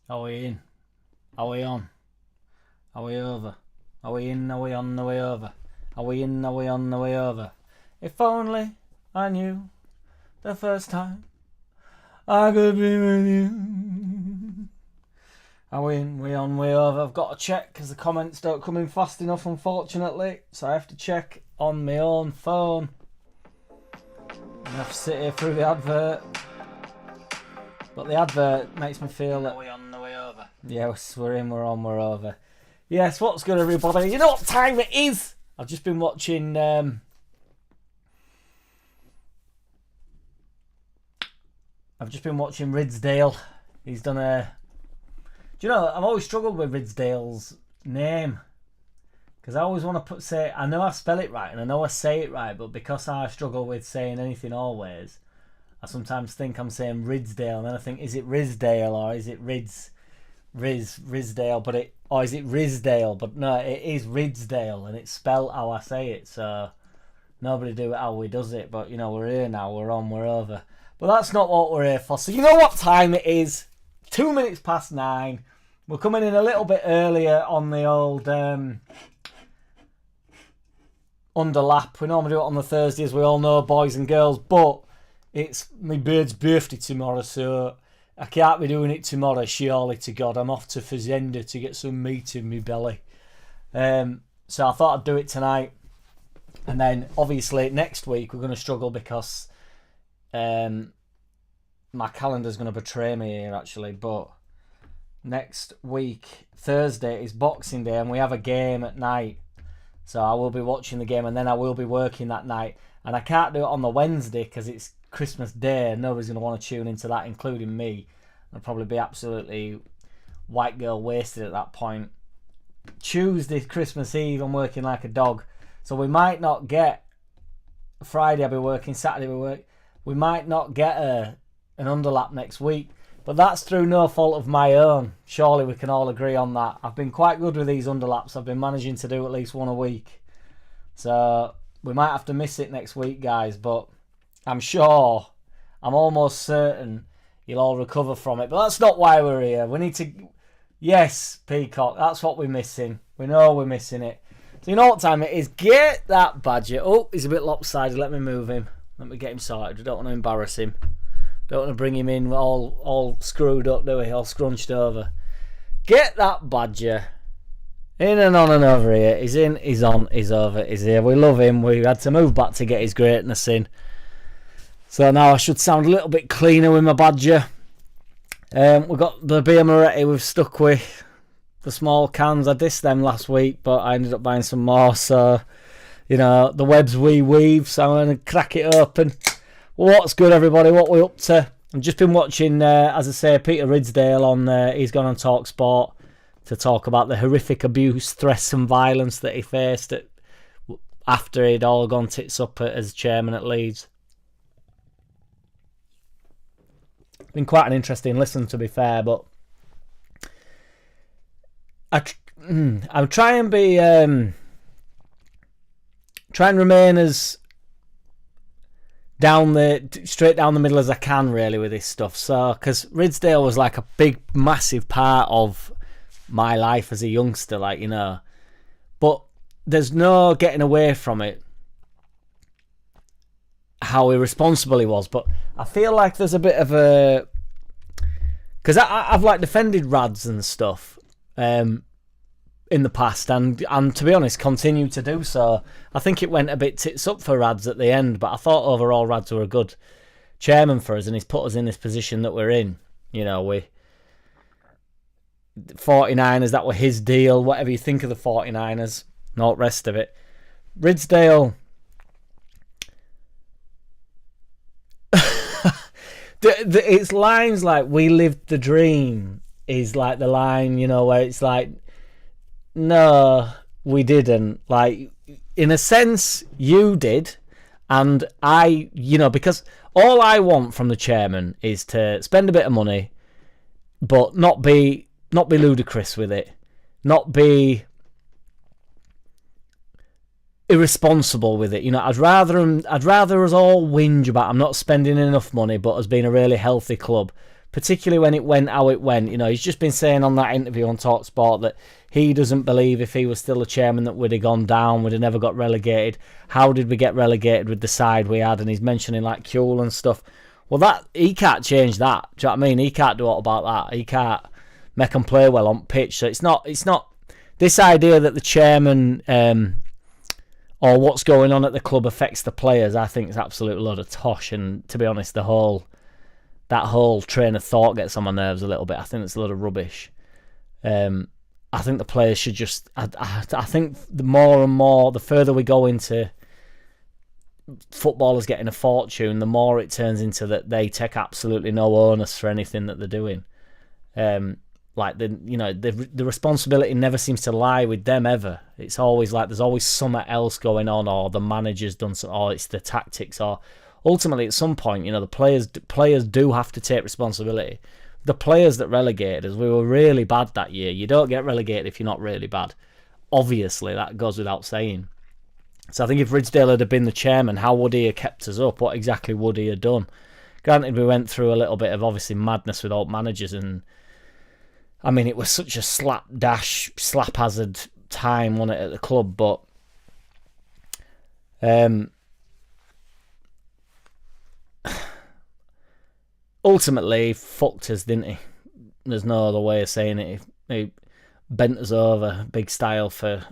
Are we in? Are we on? Are we over? Are we in? Are we on the way over? Are we in? Are we on the way over? If only I knew the first time I could be with you. Are we in? We on? We over? I've got to check because the comments don't come in fast enough, unfortunately. So I have to check on my own phone. I have to sit here through the advert. But the advert makes me feel that... Are we on the way over? Yes, we're in, we're on, we're over. Yes, what's good, everybody? You know what time it is? I've just been watching... Ridsdale. He's done a... Do you know, I've always struggled with Ridsdale's name. Because I always want to say... I know I spell it right and I know I say it right, but because I struggle with saying anything always... I sometimes think I'm saying Ridsdale, and then I think, is it Ridsdale or is it Ridsdale? Or is it Ridsdale? But no, it is Ridsdale, and it's spelled how I say it. So nobody do it how we does it. But you know, we're here now. We're on. We're over. But that's not what we're here for. So you know what time it is? 2 minutes past 9. We're coming in a little bit earlier on the old underlap. We normally do it on the Thursday, as we all know, boys and girls. But it's my bird's birthday tomorrow, so I can't be doing it tomorrow, surely to God. I'm off to Fazenda to get some meat in my belly. So I thought I'd do it tonight. And then, obviously, next week we're going to struggle because my calendar's going to betray me here, actually. But next week, Thursday, is Boxing Day, and we have a game at night. So I will be watching the game, and then I will be working that night. And I can't do it on the Wednesday because it's Christmas Day and nobody's going to want to tune into that, including me. I'll probably be absolutely white girl wasted at that point. Tuesday, Christmas Eve, I'm working like a dog. So we might not get... Friday I'll be working, Saturday we'll work. We might not get an underlap next week. But that's through no fault of my own. Surely we can all agree on that. I've been quite good with these underlaps. I've been managing to do at least one a week. So we might have to miss it next week, guys. But I'm sure, I'm almost certain you'll all recover from it. But that's not why we're here. We need to... Yes, Peacock, that's what we're missing. We know we're missing it. So you know what time it is? Get that badger. Oh, he's a bit lopsided. Let me move him. Let me get him sorted. I don't want to embarrass him. Don't want to bring him in all screwed up, do we? All scrunched over. Get that badger. In and on and over here. He's in, he's on, he's over, he's here. We love him. We had to move back to get his greatness in. So now I should sound a little bit cleaner with my badger. We've got the beer Moretti we've stuck with. The small cans. I dissed them last week, but I ended up buying some more. So, you know, the webs we weave. So I'm going to crack it open. Well, what's good, everybody? What we up to? I've just been watching, as I say, Peter Ridsdale on... he's gone on TalkSport to talk about the horrific abuse, threats and violence that he faced after he'd all gone tits up as chairman at Leeds. Been quite an interesting listen, to be fair, but I'll try and be try and remain as straight down the middle as I can, really, with this stuff. So, because Ridsdale was like a big, massive part of my life as a youngster, like, you know, but there's no getting away from it, how irresponsible he was. But I feel like there's a bit of a... Because I've like defended Rads and stuff in the past, and to be honest, continue to do so. I think it went a bit tits up for Rads at the end, but I thought overall Rads were a good chairman for us, and he's put us in this position that we're in. You know, we 49ers, that were his deal. Whatever you think of the 49ers, not rest of it. Ridsdale... It's lines like "we lived the dream" is like the line, you know, where it's like, no, we didn't. Like, in a sense, you did, and I, you know, because all I want from the chairman is to spend a bit of money, but not be ludicrous with it, not be irresponsible with it. You know, I'd rather us all whinge about I'm not spending enough money, but as being a really healthy club, particularly when it went how it went. You know, he's just been saying on that interview on TalkSport that he doesn't believe if he was still a chairman that we'd have gone down, we'd have never got relegated. How did we get relegated with the side we had? And he's mentioning like Kuhl and stuff. Well, that he can't change that. Do you know what I mean? He can't do what about that. He can't make them play well on pitch. So it's not this idea that the chairman or what's going on at the club affects the players. I think it's absolute load of tosh. And to be honest, that whole train of thought gets on my nerves a little bit. I think it's a lot of rubbish. I think the players should just... I think the more and more, the further we go into footballers getting a fortune, the more it turns into that they take absolutely no onus for anything that they're doing. The responsibility never seems to lie with them ever. It's always like there's always something else going on, or the manager's done something, or it's the tactics, or ultimately at some point, you know, the players do have to take responsibility. The players that relegated us, we were really bad that year. You don't get relegated if you're not really bad. Obviously, that goes without saying. So I think if Ridsdale had been the chairman, how would he have kept us up? What exactly would he have done? Granted, we went through a little bit of obviously madness with old managers, and I mean, it was such a slap hazard time, wasn't it, at the club? But ultimately, he fucked us, didn't he? There's no other way of saying it. He bent us over big style for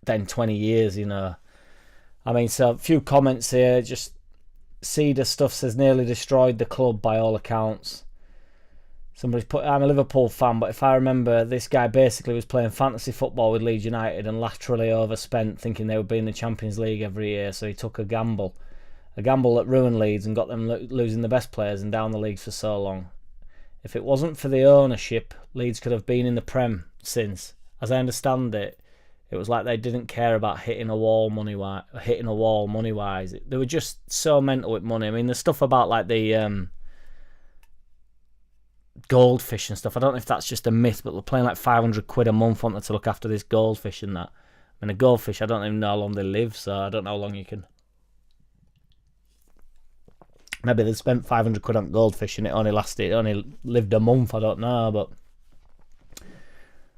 then 20 years, you know. I mean, so a few comments here. Just Cedar stuff says nearly destroyed the club by all accounts. Somebody's put, I'm a Liverpool fan, but if I remember, this guy basically was playing fantasy football with Leeds United and laterally overspent, thinking they would be in the Champions League every year, so he took a gamble. A gamble that ruined Leeds and got them losing the best players and down the leagues for so long. If it wasn't for the ownership, Leeds could have been in the Prem since. As I understand it, it was like they didn't care about hitting a wall money-wise. They were just so mental with money. I mean, the stuff about like the goldfish and stuff, I don't know if that's just a myth, but they're playing like 500 quid a month on to look after this goldfish and that. I mean, a goldfish, I don't even know how long they live, so I don't know how long you can... Maybe they spent 500 quid on goldfish and it only lived a month, I don't know, but...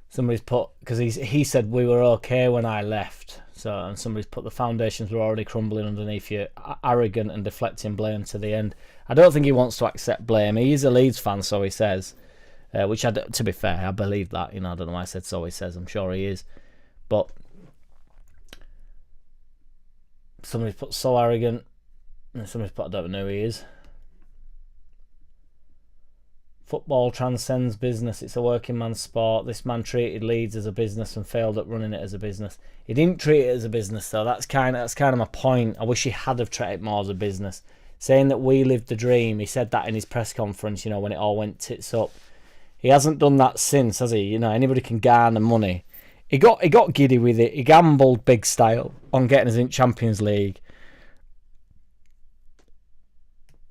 Somebody's put, because he said we were okay when I left, and somebody's put the foundations were already crumbling underneath you, arrogant and deflecting blame to the end. I don't think he wants to accept blame. He is a Leeds fan, so he says, which to be fair, I believe that. You know, I don't know why I said so he says. I'm sure he is, but somebody's put so arrogant, and somebody's put I don't know who he is. Football transcends business. It's a working man's sport. This man treated Leeds as a business and failed at running it as a business. He didn't treat it as a business, though. That's kind of my point. I wish he had have treated it more as a business. Saying that we lived the dream. He said that in his press conference, you know, when it all went tits up. He hasn't done that since, has he? You know, anybody can garner money. He got giddy with it. He gambled big style on getting us in Champions League.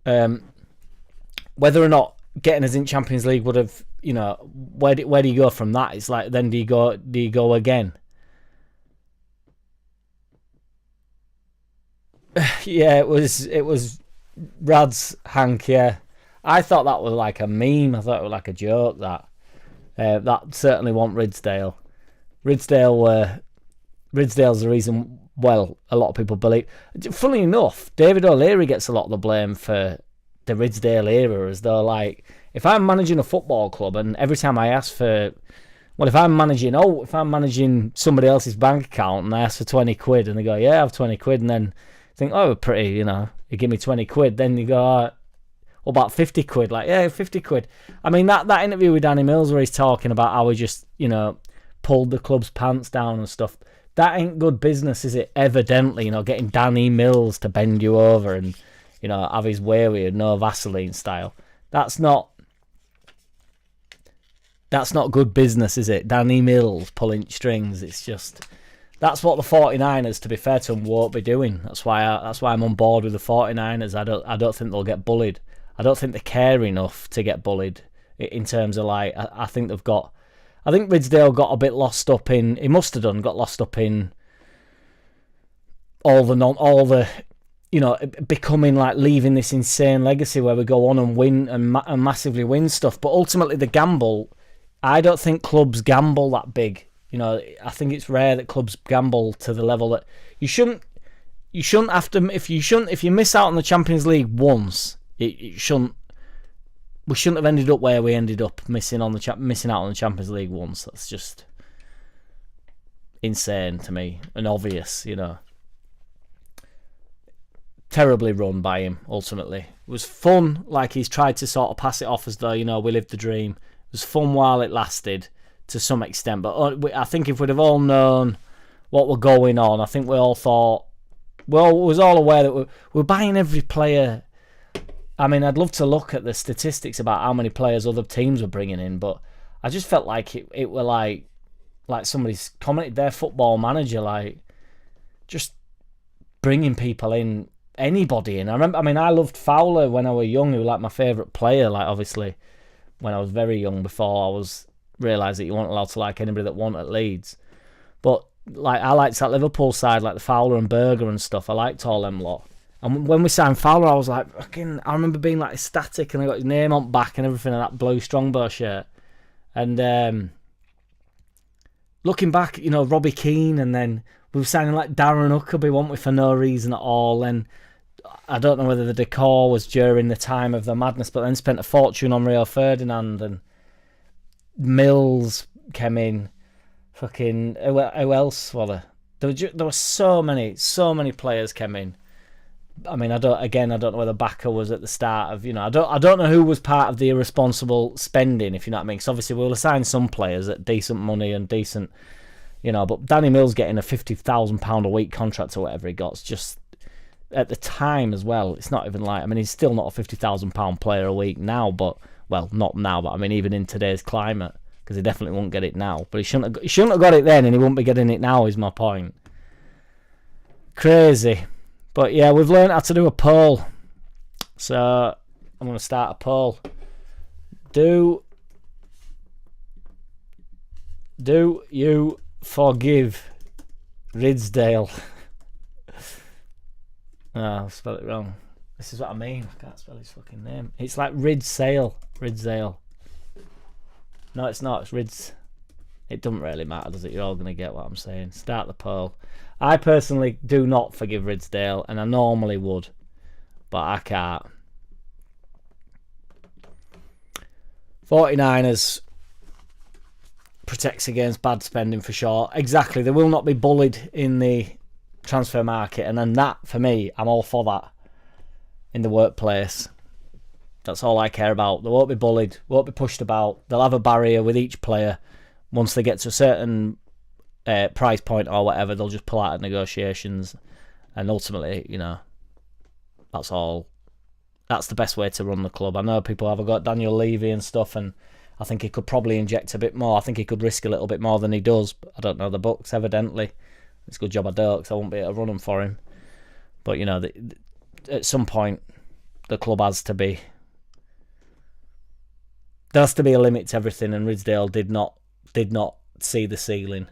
Whether or not getting us in Champions League would have, you know, where do you go from that? It's like, then do you go again? Yeah, it was Rad's Hank, yeah. I thought that was like a meme. I thought it was like a joke, that certainly wasn't Ridsdale. Ridsdale's the reason, well, a lot of people believe. Funnily enough, David O'Leary gets a lot of the blame for the Ridsdale era, as though, like, if I'm managing a football club and every time I ask for, well, if I'm managing somebody else's bank account and I ask for 20 quid and they go, yeah, I have 20 quid, and then think, oh, pretty, you know, you give me 20 quid, then you go, oh, what about 50 quid? Like, yeah, 50 quid. I mean, that interview with Danny Mills where he's talking about how he just, you know, pulled the club's pants down and stuff, that ain't good business, is it? Evidently, you know, getting Danny Mills to bend you over and, you know, have his way with you, no Vaseline style. That's not good business, is it? Danny Mills pulling strings. It's just, that's what the 49ers, to be fair to them, won't be doing. That's why I'm on board with the 49ers. I don't think they'll get bullied. I don't think they care enough to get bullied in terms of, like, I think Ridsdale got a bit lost up in, he must have got lost up in all the becoming like leaving this insane legacy where we go on and win and massively win stuff. But ultimately, the gamble, I don't think clubs gamble that big. I think it's rare that clubs gamble to the level that you shouldn't have to. If you miss out on the Champions League once, it shouldn't. We shouldn't have ended up where we ended up, missing out on the Champions League once. That's just insane to me and obvious. Terribly run by him. Ultimately, it was fun. Like, he's tried to sort of pass it off as though we lived the dream. It was fun while it lasted, to some extent, but I think if we'd have all known what were going on, I think we all thought, was all aware that we're buying every player. I mean, I'd love to look at the statistics about how many players other teams were bringing in, but I just felt like it were like somebody's commented their Football Manager, like just bringing people in, anybody in. I loved Fowler when I was young. He was like my favourite player, like obviously when I was very young, before I was realised that you weren't allowed to like anybody that won at Leeds. But like, I liked that Liverpool side, like the Fowler and Berger and stuff. I liked all them lot. And when we signed Fowler, I was like, I remember being like ecstatic, and I got his name on back and everything in that blue Strongbow shirt. And looking back, Robbie Keane, and then we were signing like Darren Huckabee, weren't we, for no reason at all. And I don't know whether the decor was during the time of the madness, but then spent a fortune on Rio Ferdinand, and Mills came in. Fucking who else were there? There were so many players came in. I mean, I don't know whether Bakker was at the start of, I don't know who was part of the irresponsible spending, if you know what I mean. Because obviously we'll assign some players at decent money and decent, but Danny Mills getting a £50,000 a week contract or whatever he got, it's just, at the time as well, it's not even like, I mean, he's still not a £50,000 player a week now, but, well, not now, but I mean, even in today's climate, because he definitely won't get it now. But he shouldn't have got it then, and he won't be getting it now, is my point. Crazy. But yeah, we've learned how to do a poll. So I'm going to start a poll. Do you forgive Ridsdale? Oh, I spelled it wrong. This is what I mean. I can't spell his fucking name. It's like Ridsdale. No, it's not. It's Rids. It doesn't really matter, does it? You're all going to get what I'm saying. Start the poll. I personally do not forgive Ridsdale, and I normally would, but I can't. 49ers protects against bad spending for sure. Exactly. They will not be bullied in the transfer market, and then that, for me, I'm all for that in the workplace. That's all I care about. They won't be bullied, won't be pushed about. They'll have a barrier with each player. Once they get to a certain price point or whatever, they'll just pull out of negotiations, and ultimately, that's all. That's the best way to run the club. I know people have got Daniel Levy and stuff, and I think he could probably inject a bit more. I think he could risk a little bit more than he does. But I don't know the books, evidently. It's a good job I don't, because I won't be able to run them for him. But, at some point, the club has to be... There has to be a limit to everything, and Ridsdale did not see the ceiling.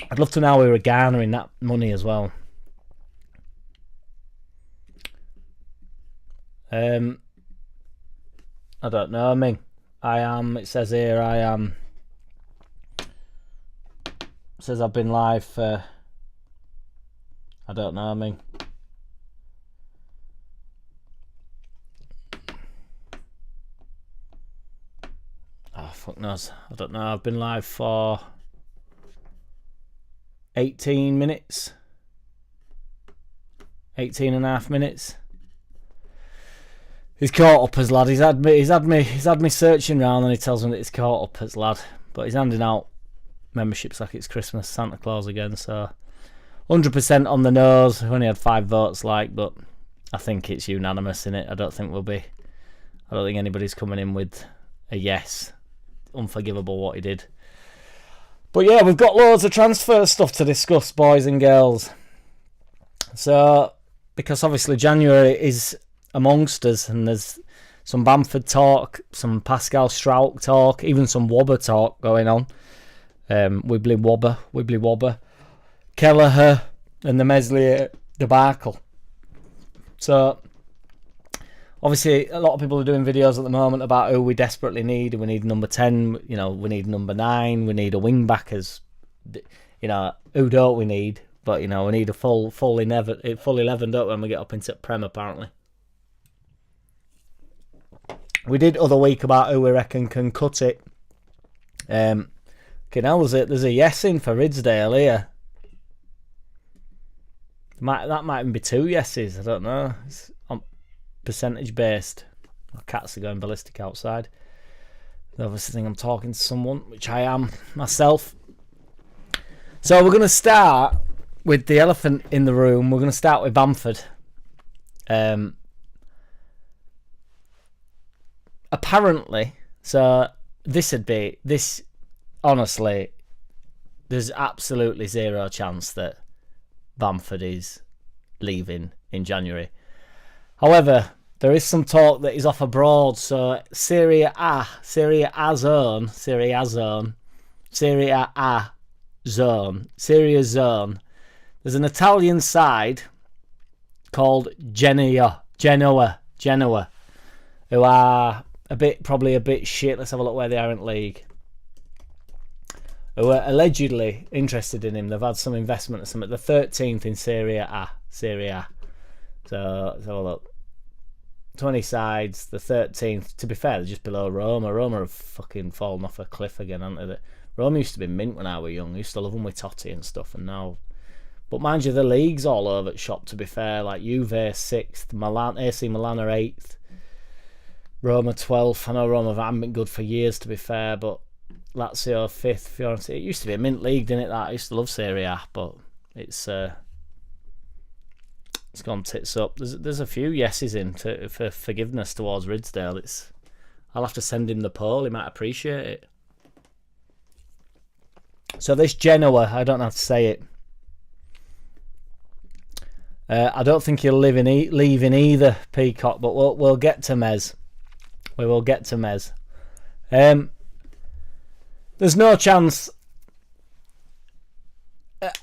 I'd love to know we were garnering that money as well. I don't know. It says here I am. It says I've been live for. I don't know. Oh, fuck knows. I don't know. I've been live for 18 minutes. 18 and a half minutes. He's caught up as lad. He's had me searching around, and he tells me that he's caught up as lad. But he's handing out memberships like it's Christmas, Santa Claus again. So 100% on the nose. We've only had 5 votes, but I think it's unanimous in it. I don't think anybody's coming in with a yes. Unforgivable what he did. But yeah, we've got loads of transfer stuff to discuss, boys and girls. So, because obviously January is amongst us, and there's some Bamford talk, some Pascal Strauch talk, even some Wobber talk going on. Wibbly Wobber. Kelleher, and the Meslier debacle. So obviously a lot of people are doing videos at the moment about who we desperately need. We need number 10, you know, we need number 9, we need a wing back as, you know, who don't we need? But, you know, we need a full 11, don't we, when we get up into Prem, apparently. We did other week about who we reckon can cut it. Okay, now there's a yes in for Ridsdale here. That might even be 2 yeses, I don't know. It's on percentage based. My cats are going ballistic outside. They obviously think I'm talking to someone, which I am myself. So we're going to start with the elephant in the room. We're going to start with Bamford. Apparently, so this, honestly, there's absolutely zero chance that Bamford is leaving in January. However, there is some talk that he's off abroad. So Serie A zone. There's an Italian side called Genoa, who are probably a bit shit. Let's have a look where they are in league. Who are allegedly interested in him. They've had some investment or something. The 13th in Serie A. So let's have a look. 20 sides, the 13th. To be fair, they're just below Roma. Roma have fucking fallen off a cliff again, haven't they? Roma used to be mint when I was young. I used to love them with Totti and stuff, and now... But mind you, the league's all over the shop, to be fair. Like Juve 6th, AC Milan are 8th, Roma 12th. I know Roma haven't been good for years, to be fair, but Lazio 5th, Fiorentina. It used to be a mint league, didn't it? That I used to love Serie A, but it's gone tits up. There's a few yeses in for forgiveness towards Ridsdale. I'll have to send him the poll. He might appreciate it. So this Genoa, I don't know how to say it. I don't think he'll leave in either, Peacock, but we'll get to Mez. We will get to Mez. There's no chance.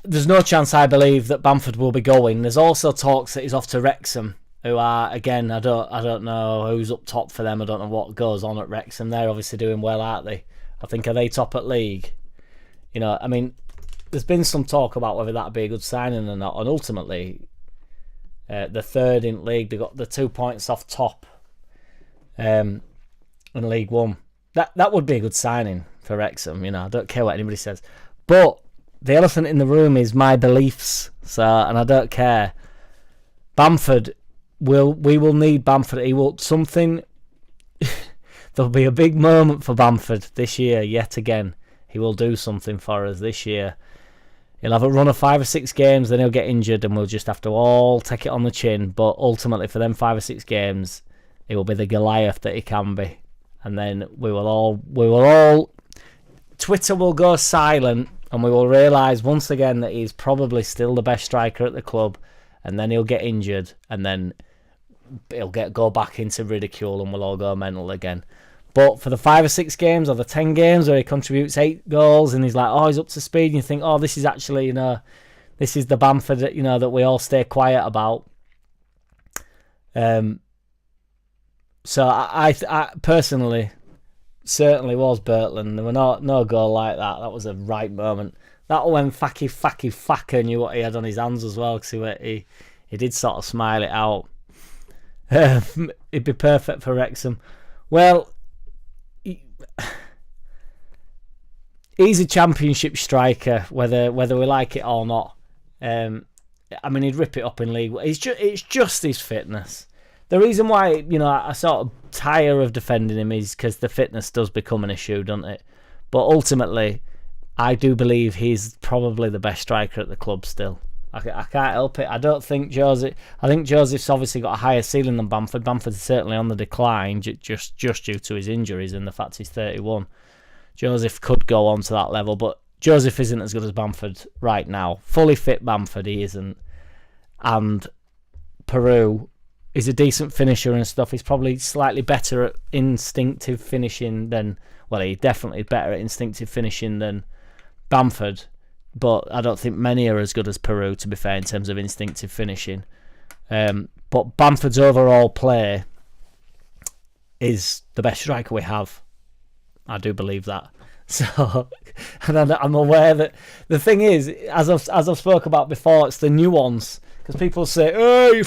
There's no chance, I believe, that Bamford will be going. There's also talks that he's off to Wrexham, who are, again, I don't know who's up top for them. I don't know what goes on at Wrexham. They're obviously doing well, aren't they? I think, are they top at league? You know, I mean, there's been some talk about whether that'd be a good signing or not, and ultimately, the third in league, they got the 2 points off top in League One. That would be a good signing for Wrexham. You know, I don't care what anybody says, but the elephant in the room is my beliefs. So, and I don't care. Bamford we will need Bamford. He will something. There'll be a big moment for Bamford this year yet again. He will do something for us this year. He'll have a run of 5 or 6 games, then he'll get injured, and we'll just have to all take it on the chin. But ultimately, for them 5 or 6 games, he will be the Goliath that he can be, and then we will all. Twitter will go silent, and we will realise once again that he's probably still the best striker at the club, and then he'll get injured, and then he'll go back into ridicule, and we'll all go mental again. But for the 5 or 6 games or the 10 games where he contributes 8 goals and he's like, oh, he's up to speed, and you think, oh, this is actually, you know, this is the Bamford that, you know, that we all stay quiet about. So I personally certainly was Bertland. There were no goal like that. That was a right moment. That when Faka knew what he had on his hands as well, because he did sort of smile it out. It'd be perfect for Wrexham. Well, he's a championship striker, whether we like it or not. I mean, he'd rip it up in league. It's just his fitness. The reason why, you know, I sort of tire of defending him is because the fitness does become an issue, doesn't it? But ultimately, I do believe he's probably the best striker at the club still. I can't help it. I don't think Joseph... I think Joseph's obviously got a higher ceiling than Bamford. Bamford's certainly on the decline, just due to his injuries and the fact he's 31. Joseph could go on to that level, but Joseph isn't as good as Bamford right now. Fully fit Bamford, he isn't. And Peru is a decent finisher and stuff. He's probably slightly better at instinctive finishing than... Well, he's definitely better at instinctive finishing than Bamford. but I don't think many are as good as Peru, to be fair, in terms of instinctive finishing. But Bamford's overall play is the best striker we have. I do believe that. So, and I'm aware that the thing is, as I've spoke about before, it's the nuance. Because people say, "Oh, you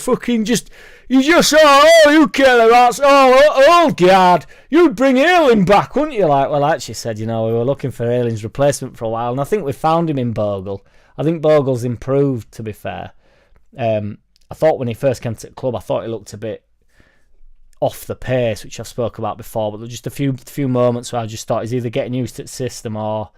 care about, oh God, you'd bring Ayling back, wouldn't you?" Like, well, I actually said, we were looking for Ayling's replacement for a while, and I think we found him in Bogle. I think Bogle's improved, to be fair. I thought when he first came to the club, I thought he looked a bit off the pace, which I've spoke about before, but there were just a few moments where I just thought he's either getting used to the system or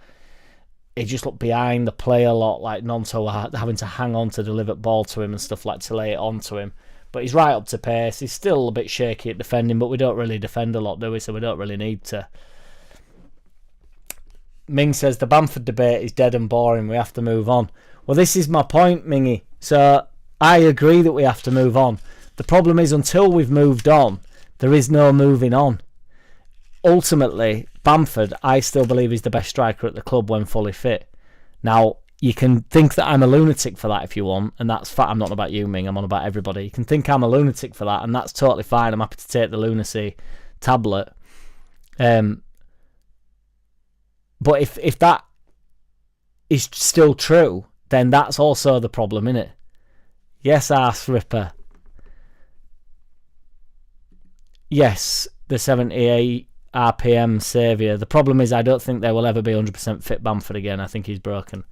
he just looked behind the play a lot, like Nonto having to hang on to deliver ball to him and stuff, like to lay it onto him. But he's right up to pace. He's still a bit shaky at defending, but we don't really defend a lot, do we? So we don't really need to. Ming says the Bamford debate is dead and boring. We have to move on. Well, this is my point, Mingy. So I agree that we have to move on. The problem is, until we've moved on, there is no moving on. Ultimately, Bamford, I still believe, is the best striker at the club when fully fit. Now, you can think that I'm a lunatic for that if you want, and that's fine. I'm not on about you, Ming. I'm on about everybody. You can think I'm a lunatic for that, and that's totally fine. I'm happy to take the lunacy tablet. But if that is still true, then that's also the problem, innit? Yes, Arse Ripper. Yes, the 78 RPM saviour. The problem is I don't think there will ever be 100% fit Bamford again. I think he's broken.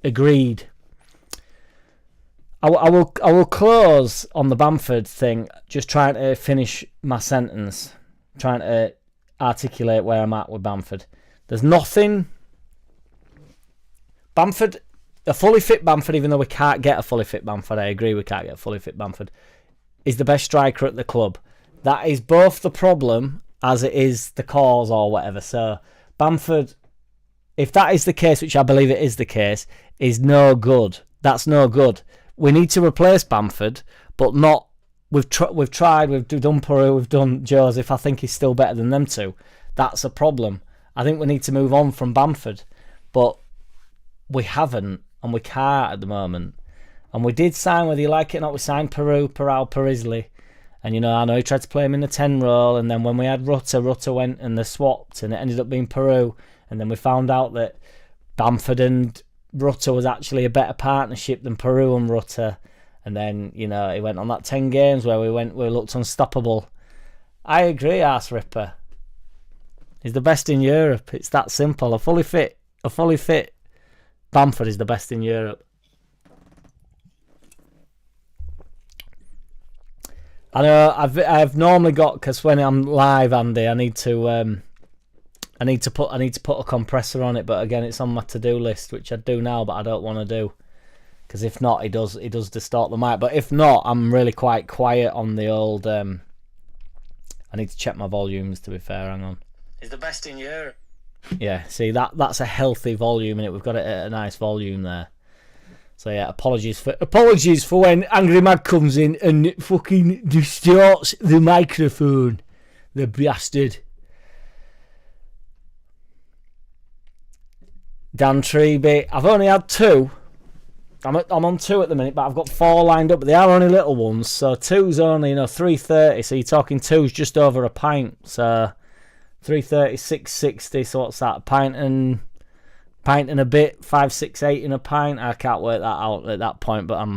Agreed. I will close on the Bamford thing, just trying to finish my sentence, trying to articulate where I'm at with Bamford. There's nothing... Bamford, a fully fit Bamford, even though we can't get a fully fit Bamford, I agree we can't get a fully fit Bamford, is the best striker at the club. That is both the problem as it is the cause or whatever. So Bamford, if that is the case, which I believe it is the case, is no good. That's no good. We need to replace Bamford, but not... We've tried, we've done Peru, we've done Joseph. I think he's still better than them two. That's a problem. I think we need to move on from Bamford, but we haven't, and we can't at the moment. And we did sign, whether you like it or not, we signed Perisley. And, I know he tried to play him in the 10 role, and then when we had Rutter went and they swapped, and it ended up being Peru. And then we found out that Bamford and Rutter was actually a better partnership than Peru and Rutter. And then, he went on that 10 games where we looked unstoppable. I agree, Arse Ripper. He's the best in Europe. It's that simple. A fully fit Bamford is the best in Europe. I know I've normally got, because when I'm live, Andy, I need to put a compressor on it, but again, it's on my to-do list, which I do now, but I don't want to do, because if not, it does distort the mic. But if not, I'm really quite quiet on the old. I need to check my volumes. To be fair, hang on. It's the best in Europe. Yeah, see that's a healthy volume in it. We've got it at a nice volume there. So yeah, apologies for when Angry Mad comes in and fucking distorts the microphone. The bastard. Dan Treeby. I've only had 2. I'm on 2 at the minute, but I've got 4 lined up. But they are only little ones, so 2's only 330. So you're talking 2's just over a pint. So 330, 660. So what's that? A pint and a bit, 5, 6, 8 in a pint. I can't work that out at that point, but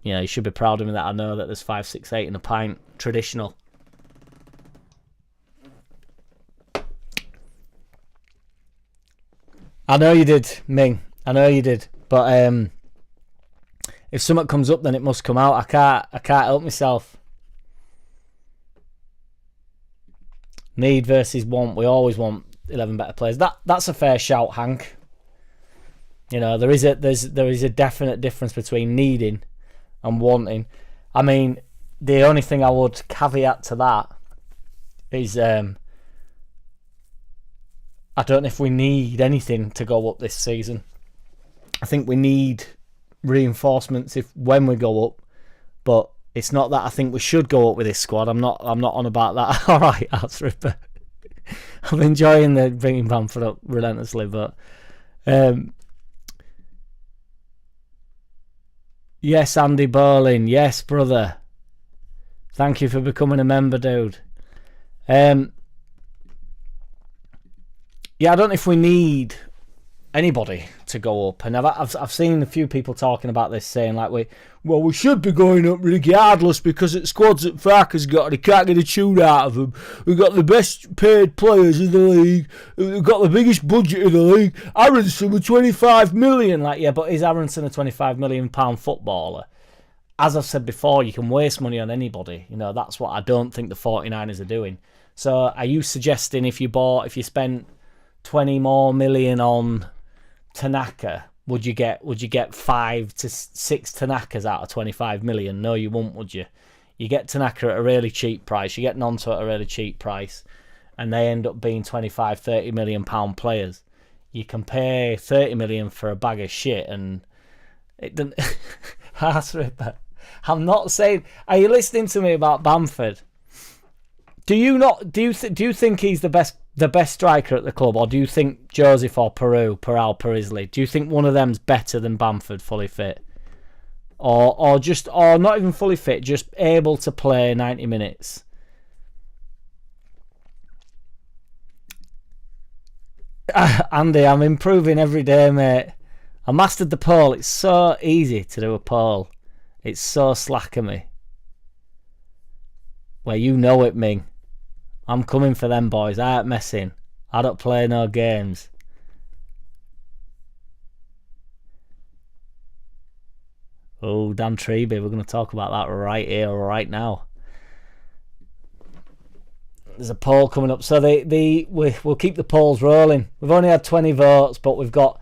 you should be proud of me that I know that there's 5, 6, 8 in a pint. Traditional. I know you did, Ming. I know you did. But if something comes up, then it must come out. I can't help myself. Need versus want. We always want 11 better players. That's a fair shout, Hank. There is a definite difference between needing and wanting. I mean, the only thing I would caveat to that is I don't know if we need anything to go up this season. I think we need reinforcements when we go up, but it's not that I think we should go up with this squad. I'm not on about that. All right, that's Ripper. I'm enjoying the bringing Bamford up relentlessly, but Yes, Andy Bowling. Yes, brother. Thank you for becoming a member, dude. Yeah, I don't know if we need anybody to go up, and I've seen a few people talking about this, saying like we should be going up regardless because the squads that Farker's got, he can't get a tune out of them. We've got the best paid players in the league. We've got the biggest budget in the league. Aronson with 25 million. Like, yeah, but is Aronson a 25 million pound footballer? As I've said before, you can waste money on anybody. You know, that's what I don't think the 49ers are doing. So are you suggesting if you spent 20 more million on Tanaka, would you get 5 to 6 Tanakas out of 25 million? No, you won't, would you? You get Tanaka at a really cheap price, you get Nonto at a really cheap price, and they end up being 25, 30 million pound players. You can pay 30 million for a bag of shit, and it doesn't. Ass ripper. I'm not saying. Are you listening to me about Bamford? Do you think he's the best striker at the club, or do you think Joseph or Peral Perisley? Do you think one of them's better than Bamford, fully fit, or not even fully fit, just able to play 90 minutes? Andy, I'm improving every day, mate. I mastered the poll. It's so easy to do a poll. It's so slack of me. Well, you know it, Ming. I'm coming for them boys. I ain't messing. I don't play no games. Oh, Dan Treby. We're going to talk about that right here, right now. There's a poll coming up. So we'll keep the polls rolling. We've only had 20 votes, but we've got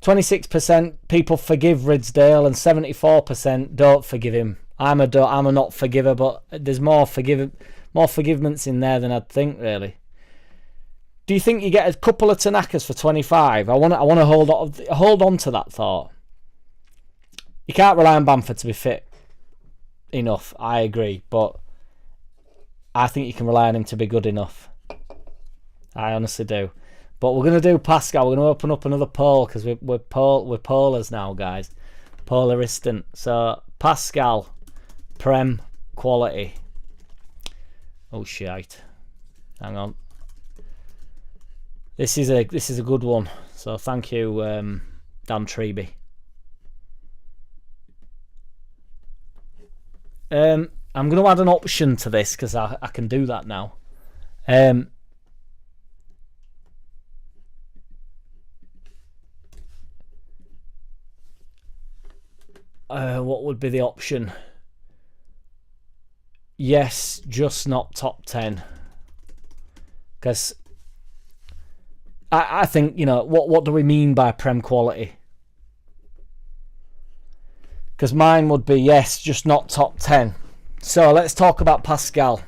26% people forgive Ridsdale and 74% don't forgive him. I'm a not forgiver, but there's more forgiveness in there than I'd think, really. Do you think you get a couple of Tanakas for 25? I want to hold on to that thought. You can't rely on Bamford to be fit enough. I agree, but I think you can rely on him to be good enough. I honestly do. But we're going to do Pascal. We're going to open up another poll because we're pollers now, guys. Polaristant. So Pascal, Prem quality. Oh shit! Hang on. This is a good one. So thank you, Dan Treby. I'm going to add an option to this because I can do that now. What would be the option? Yes, just not top 10. Because I think, what do we mean by Prem quality? Because mine would be yes, just not top 10. So let's talk about Pascal.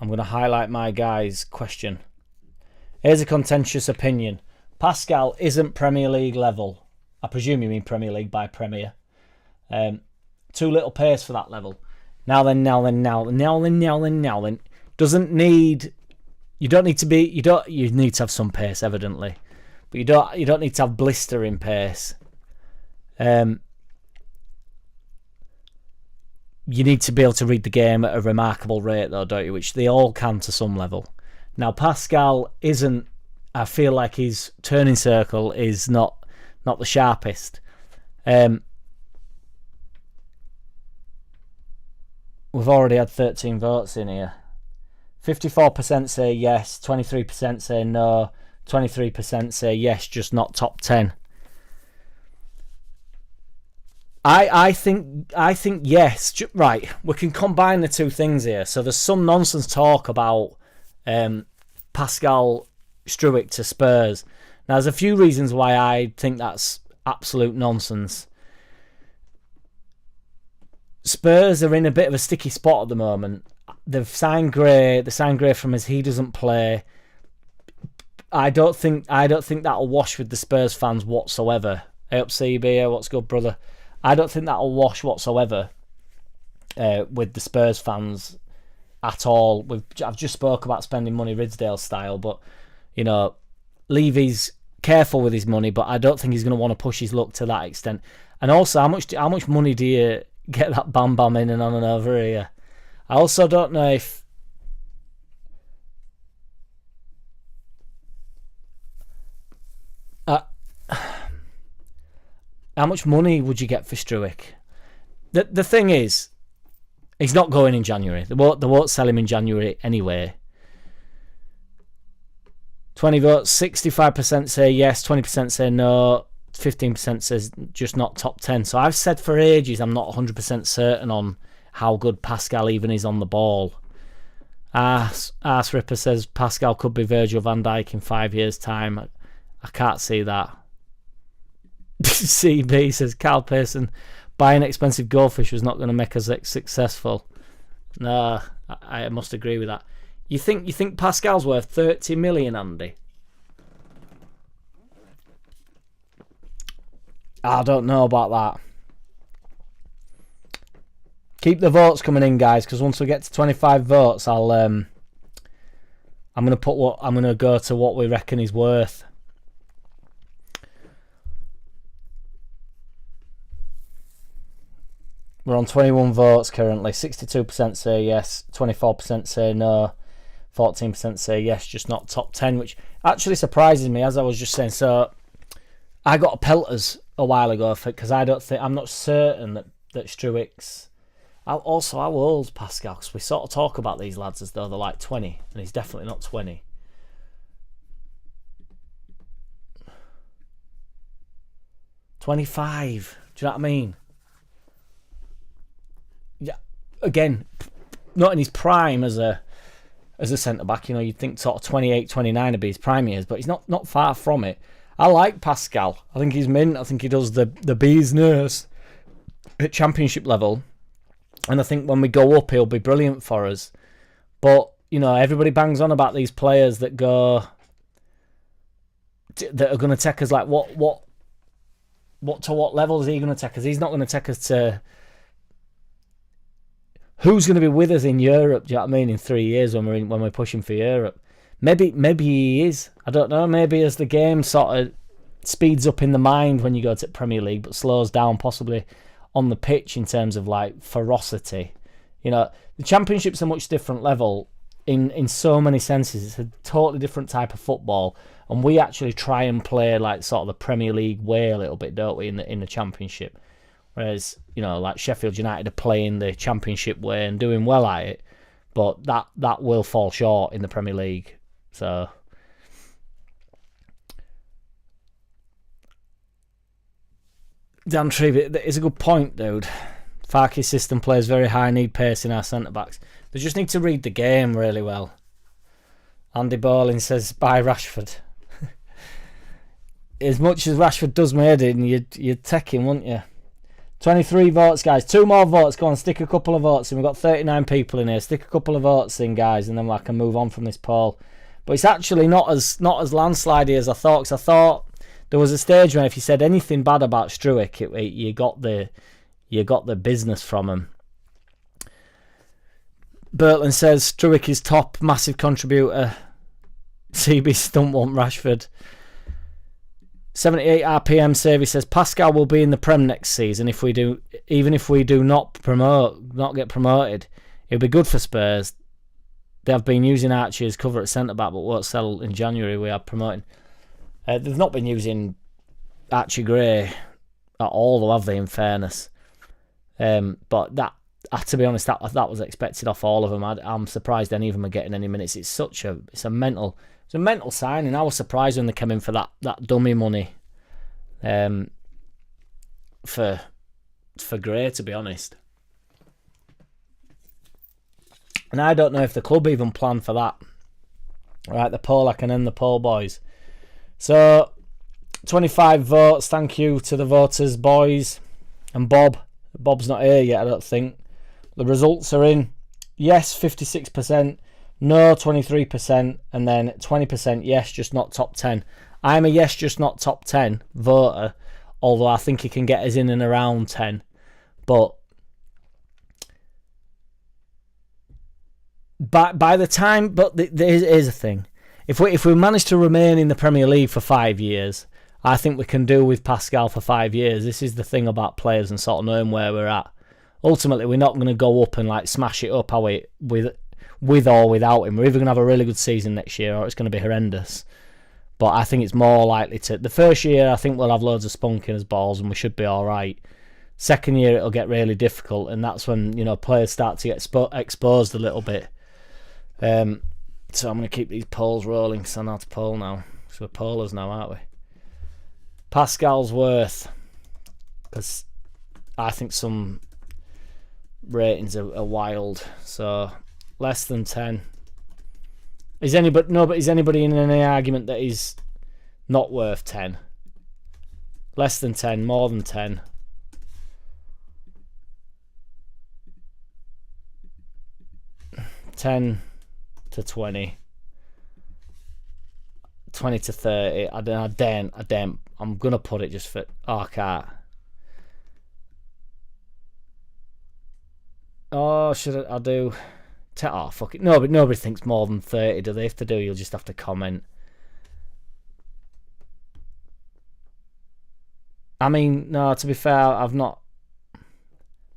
I'm going to highlight my guy's question. Here's a contentious opinion. Pascal isn't Premier League level. I presume you mean Premier League by Premier. Too little pace for that level. Now then. Doesn't need. You don't need to be. You need to have some pace, evidently, but you don't need to have blistering pace. You need to be able to read the game at a remarkable rate, though, don't you? Which they all can to some level. Now Pascal isn't. I feel like his turning circle is not the sharpest. We've already had 13 votes in here. 54% say yes, 23% say no, 23% say yes, just not top 10. I think yes. Right, we can combine the two things here. So there's some nonsense talk about Pascal Struick to Spurs. Now, there's a few reasons why I think that's absolute nonsense. Spurs are in a bit of a sticky spot at the moment. They've signed Gray. They signed Gray from as he doesn't play. I don't think that'll wash with the Spurs fans whatsoever. Hey up CB, what's good, brother? I don't think that'll wash whatsoever with the Spurs fans at all. I've just spoke about spending money Ridsdale style, but Levy's careful with his money, but I don't think he's going to want to push his luck to that extent. And also, how much money do you get that Bam Bam in and on and over here? I also don't know if... how much money would you get for Struick? The thing is, he's not going in January. They won't sell him in January anyway. 20 votes, 65% say yes, 20% say no, 15% says just not top 10. So I've said for ages I'm not 100% certain on how good Pascal even is on the ball. Arse Ripper says Pascal could be Virgil van Dijk in 5 years' time. I can't see that. CB says Carl Pearson buying expensive goldfish was not going to make us successful. No, I must agree with that. You think Pascal's worth 30 million, Andy? I don't know about that. Keep the votes coming in, guys, because once we get to 25 votes, I'm going to go to what we reckon he's worth. We're on 21 votes currently. 62% say yes, 24% say no, 14% say yes, just not top 10, which actually surprises me, as I was just saying. So I got a pelters a while ago because I'm not certain that Struick's... Also, how old's Pascal? Because we sort of talk about these lads as though they're like 20, and he's definitely not 20. $25. Do you know what I mean? Yeah. Again, not in his prime as a centre back. You know, you'd think sort of 28, 29 would be his prime years, but he's not far from it. I like Pascal. I think he's mint. I think he does the bee's nurse at Championship level. And I think when we go up, he'll be brilliant for us. But, you know, everybody bangs on about these players that are going to take us, like, what to what level is he going to take us? He's not going to take us to... Who's going to be with us in Europe, do you know what I mean, in 3 years when we're pushing for Europe? Maybe he is. I don't know. Maybe as the game sort of speeds up in the mind when you go to Premier League, but slows down possibly on the pitch in terms of like ferocity. You know, the Championship's a much different level in so many senses. It's a totally different type of football, and we actually try and play like sort of the Premier League way a little bit, don't we, in the Championship? Whereas, you know, like Sheffield United are playing the Championship way and doing well at it, but that will fall short in the Premier League. So Dan Trevor, it's a good point, dude. Farke's system plays very high, need pace in our centre-backs. They just need to read the game really well. Andy Bowling says, buy Rashford. As much as Rashford does my head in, you'd take him, wouldn't you? 23 votes, guys. 2 more votes. Go on, stick a couple of votes in. We've got 39 people in here. Stick a couple of votes in, guys, and then I can move on from this poll. But it's actually not as landslidey as I thought, because I thought there was a stage when if you said anything bad about Struick, you got the business from him. Bertland says Struick is top, massive contributor. CB Stunt want Rashford. 78 RPM Savvy says Pascal will be in the Prem next season if we do not get promoted. It'll be good for Spurs. They have been using Archie as cover at centre back, but won't sell in January. We are promoting. They've not been using Archie Gray at all, though, have they? In fairness, but that, to be honest, that was expected off all of them. I'm surprised any of them are getting any minutes. It's a mental signing. I was surprised when they came in for that dummy money, for Gray, to be honest. And I don't know if the club even planned for that. Right, the poll, I can end the poll, boys. So, 25 votes. Thank you to the voters, boys. And Bob. Bob's not here yet, I don't think. The results are in. Yes, 56%. No, 23%. And then 20% yes, just not top 10. I'm a yes, just not top 10 voter. Although I think he can get us in and around 10. But by the time... But here's the thing. if we manage to remain in the Premier League for 5 years, I think we can do with Pascal for 5 years. This is the thing about players and sort of knowing where we're at. Ultimately, we're not going to go up and like smash it up, are we? With or without him. We're either going to have a really good season next year or it's going to be horrendous. But I think it's more likely to... The first year, I think we'll have loads of spunk in us balls and we should be all right. Second year, it'll get really difficult, and that's when, you know, players start to get exposed a little bit. So I'm going to keep these polls rolling because I know how to poll now. So we're pollers now, aren't we? Pascal's worth. Because I think some ratings are wild. So less than 10. Is anybody in any argument that he's not worth 10? Less than 10, more than 10. $10 to 20. 20 to 30. I don't. I'm gonna put it just for... Oh, I can't. Oh, should I do... Oh, fuck it. Nobody thinks more than 30, do they? If they do, you'll just have to comment. I mean, no, to be fair, I've not...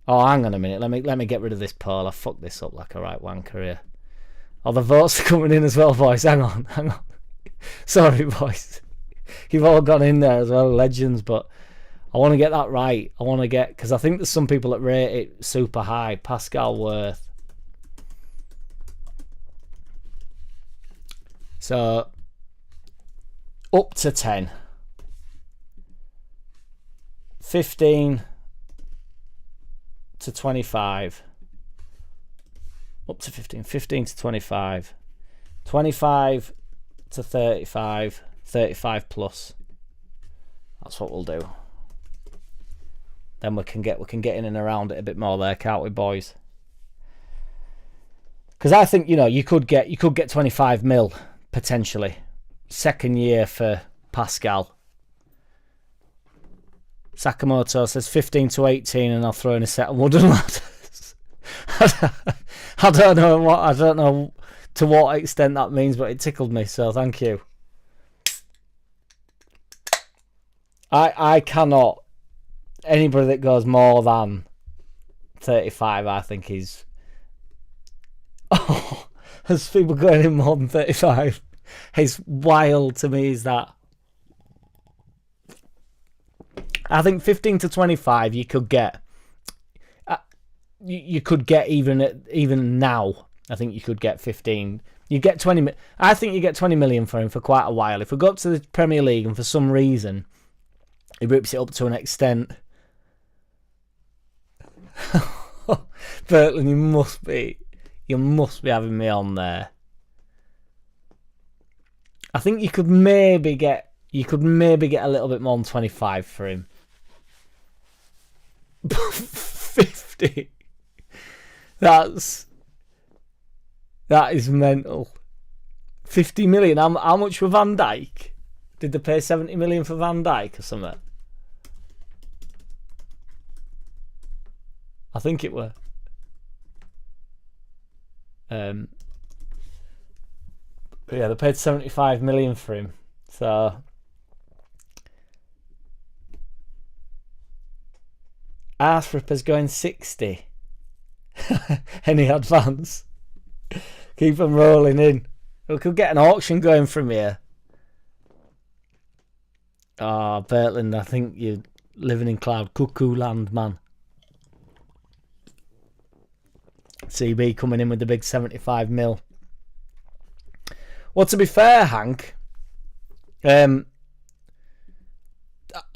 Oh, hang on a minute. Let me get rid of this poll. I fucked this up like a right wanker here. Oh, the votes are coming in as well, boys. Hang on. Sorry, boys. You've all gone in there as well, legends, but I want to get that right. I want to get... Because I think there's some people that rate it super high. Pascal Worth. So, up to 10. 15 to 25. Up to 15. 15 to 25. 25 to 35. 35 plus. That's what we'll do. Then we can get in and around it a bit more there, can't we, boys? Because I think, you know, you could get 25 mil. Potentially. Second year for Pascal. Sakamoto says 15 to 18 and I'll throw in a set of wooden ladders. I don't know to what extent that means, but it tickled me, so thank you. I cannot... Anybody that goes more than 35, I think is... Oh... There's people going in more than 35. It's wild to me, is that. I think 15 to 25 you could get. You could get even now. I think you could get 15. You get 20. I think you get 20 million for him for quite a while. If we go up to the Premier League and for some reason he rips it up to an extent. Bertland, you must be having me on there. I think you could maybe get a little bit more than 25 for him. 50. That is mental. 50 million. How much for Van Dijk? Did they pay 70 million for Van Dijk or something? I think it were. Yeah, they paid 75 million for him. So Arthrop going 60. Any advance? Keep them rolling in. We could get an auction going from here. Oh, Bertland, I think you're living in cloud cuckoo land, man. CB coming in with the big 75 mil. Well, to be fair, Hank, I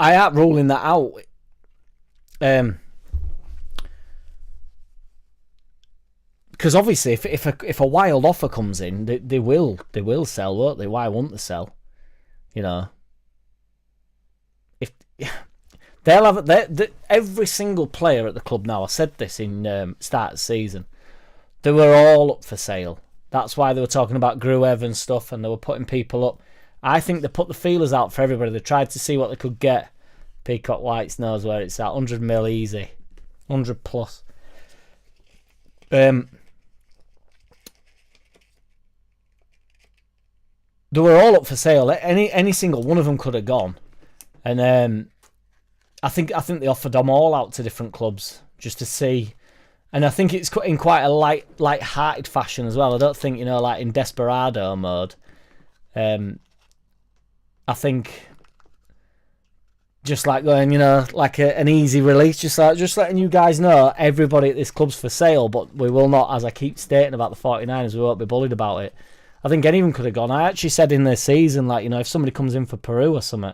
ain't ruling that out. Because obviously, if a wild offer comes in, they will sell, won't they? Why won't they sell? You know, if they'll have every single player at the club now. I said this in start of season. They were all up for sale. That's why they were talking about Gruev and stuff, and they were putting people up. I think they put the feelers out for everybody. They tried to see what they could get. Peacock Whites knows where it's at. 100 mil easy. 100 plus. they were all up for sale. Any single one of them could have gone, and I think they offered them all out to different clubs just to see. And I think it's in quite a light-hearted fashion as well. I don't think, like in desperado mode. I think just like going, like an easy release, just letting you guys know everybody at this club's for sale, but we will not, as I keep stating about the 49ers, we won't be bullied about it. I think anyone could have gone. I actually said in the season, like, if somebody comes in for Peru or something,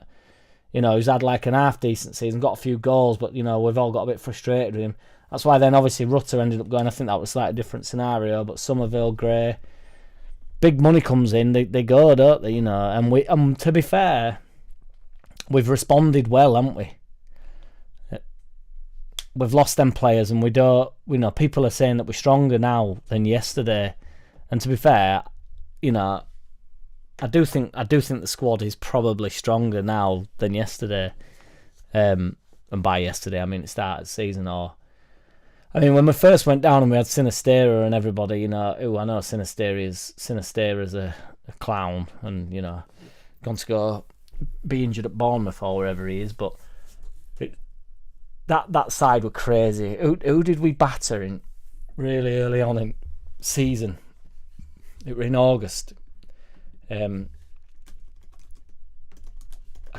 who's had like an half-decent season, got a few goals, but, we've all got a bit frustrated with him. That's why then obviously Rutter ended up going. I think that was a slightly different scenario, but Somerville, Gray, big money comes in, they go, don't they? And to be fair, we've responded well, haven't we? We've lost them players, and we don't. People are saying that we're stronger now than yesterday, and to be fair, I do think the squad is probably stronger now than yesterday. And by yesterday, I mean the start of the season, or. I mean, when we first went down and we had Sinistera and everybody, I know Sinistera is a clown and, gone to go be injured at Bournemouth or wherever he is, but that side were crazy. Who did we batter in really early on in season? It were in August. I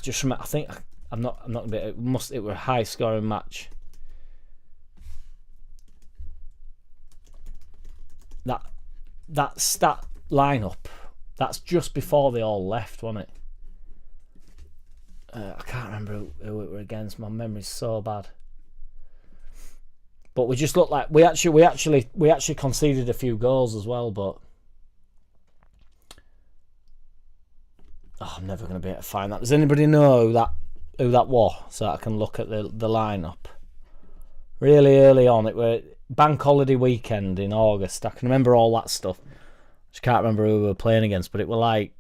just remember, I think, I'm not gonna be, it were a high scoring match. That stat lineup, that's just before they all left, wasn't it? I can't remember who it were against. My memory's so bad. But we just looked like we actually conceded a few goals as well. But I'm never going to be able to find that. Does anybody know who that was, so I can look at the lineup? Really early on, it were bank holiday weekend in August. I can remember all that stuff. Just can't remember who we were playing against, but it were like,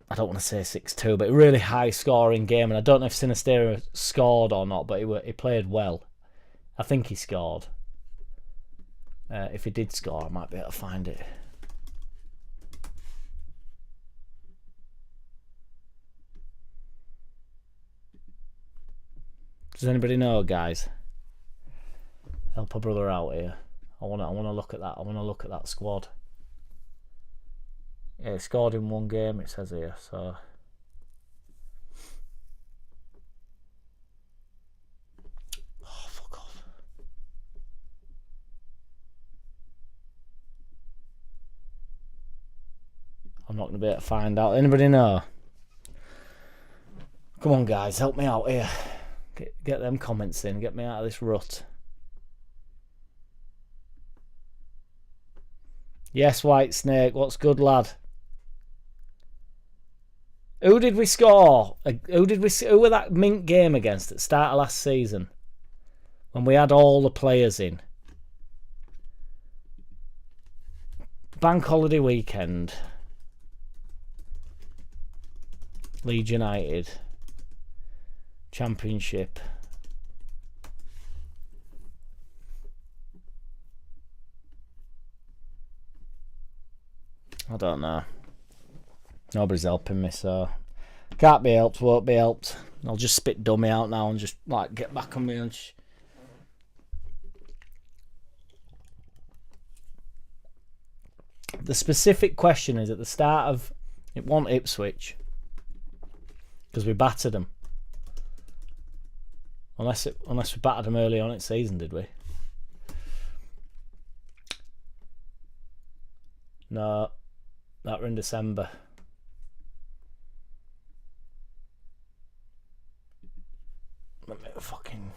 I don't want to say 6-2, but a really high scoring game. And I don't know if Sinistera scored or not, but he played well. I think he scored. If he did score, I might be able to find it. Does anybody know, guys? Help a brother out here. I want to look at that. I want to look at that squad. Yeah, he scored in one game, it says here, so. Oh, fuck off. I'm not going to be able to find out. Anybody know? Come on, guys, help me out here. Get them comments in. Get me out of this rut. Yes, White Snake. What's good, lad? Who did we score? Who were that Mink game against at the start of last season? When we had all the players in. Bank holiday weekend. Leeds United. Championship. I don't know. Nobody's helping me, so can't be helped, won't be helped. I'll just spit dummy out now and just like get back on me and the specific question is at the start of it wasn't Ipswich because we battered them. Unless we battered them early on in the season, did we? No, that were in December. Fucking.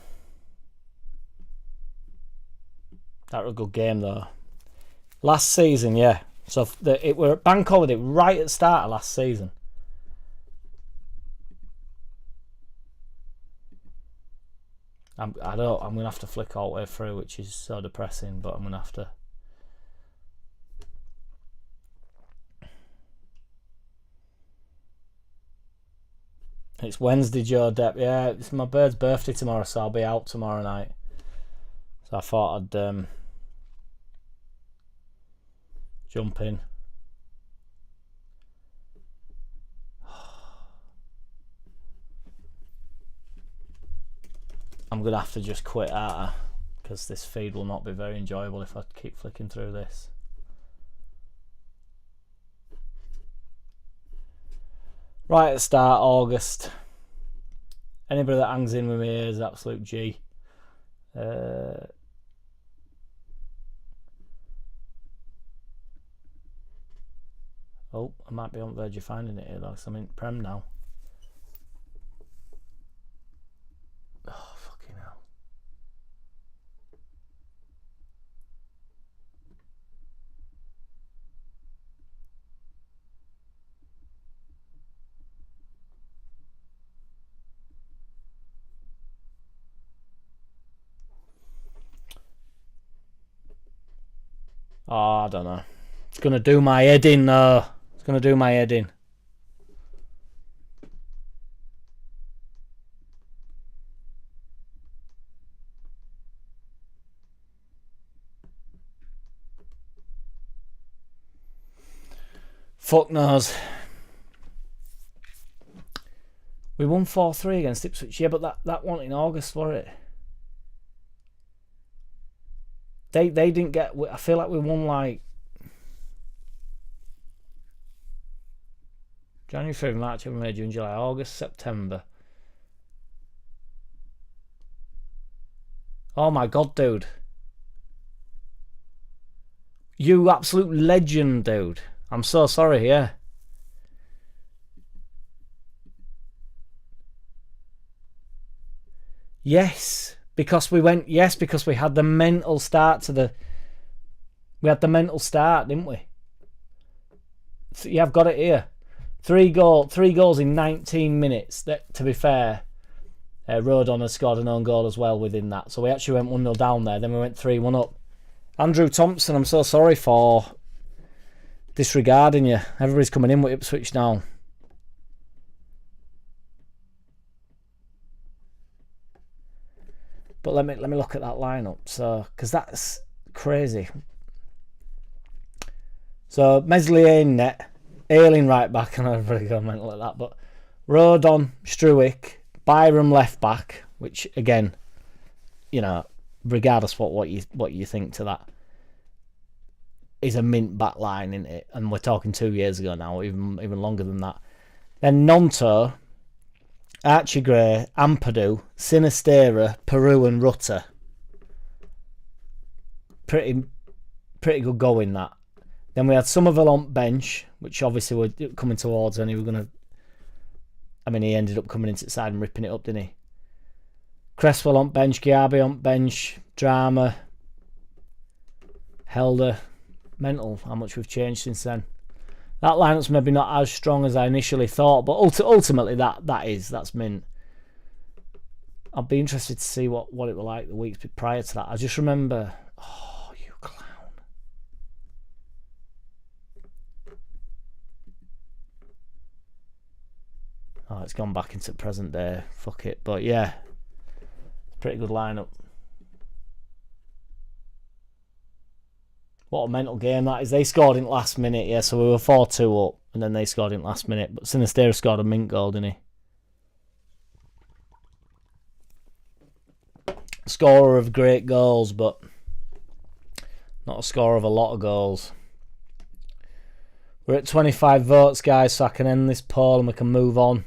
That was a good game though. Last season, yeah. So it were bank holiday right at the start of last season. I'm gonna have to flick all the way through, which is so depressing, but I'm gonna have to. It's Wednesday, Joe Depp. Yeah, it's my bird's birthday tomorrow, so I'll be out tomorrow night. So I thought I'd jump in. I'm going to have to just quit out because this feed will not be very enjoyable if I keep flicking through this. Right at the start, August. Anybody that hangs in with me here is absolute G. Oh, I might be on the verge of finding it here though, because I'm in Prem now. Oh, fucking hell. Oh, I don't know. It's going to do my head in though. It's going to do my head in. Fuck knows. We won 4-3 against Ipswich. Yeah, but that one in August, was it? They didn't get... I feel like we won like... January, February, March, April, May, June, July, August, September. Oh my god, dude. You absolute legend, dude. I'm so sorry, yeah. Yes, because we went... Yes, because we had the mental start to the... We had the mental start, didn't we? So, yeah, I've got it here. Three goals in 19 minutes. That, to be fair, Rodon has scored an own goal as well within that. So we actually went 1-0 down there. Then we went 3-1 up. Andrew Thompson, I'm so sorry for disregarding you. Everybody's coming in with Ipswich now. But let me look at that lineup. So, because that's crazy. So Meslier in net. Ayling right back, and I've really gone mental at that, but Rodon, Struick, Byram left back, which again, you know, regardless what you think to that, is a mint back line, isn't it? And we're talking 2 years ago now, even longer than that. Then Nonto, Archie Gray, Ampadu, Sinistera, Peru and Rutter. Pretty good going that. Then we had Somerville on bench, which obviously we're coming towards, and he was going to... I mean, he ended up coming into the side and ripping it up, didn't he? Cresswell on bench, Giabi on bench, Drama, Helder. Mental how much we've changed since then. That lineup's maybe not as strong as I initially thought, but ultimately that's mint. I'll be interested to see what it was like the weeks prior to that. I just remember... Oh, you clown. Oh, it's gone back into present day. Fuck it. But yeah, pretty good lineup. What a mental game that is. They scored in last minute, yeah, so we were 4-2 up, and then they scored in last minute. But Sinistera scored a mint goal, didn't he? Scorer of great goals, but not a scorer of a lot of goals. We're at 25 votes, guys, so I can end this poll and we can move on.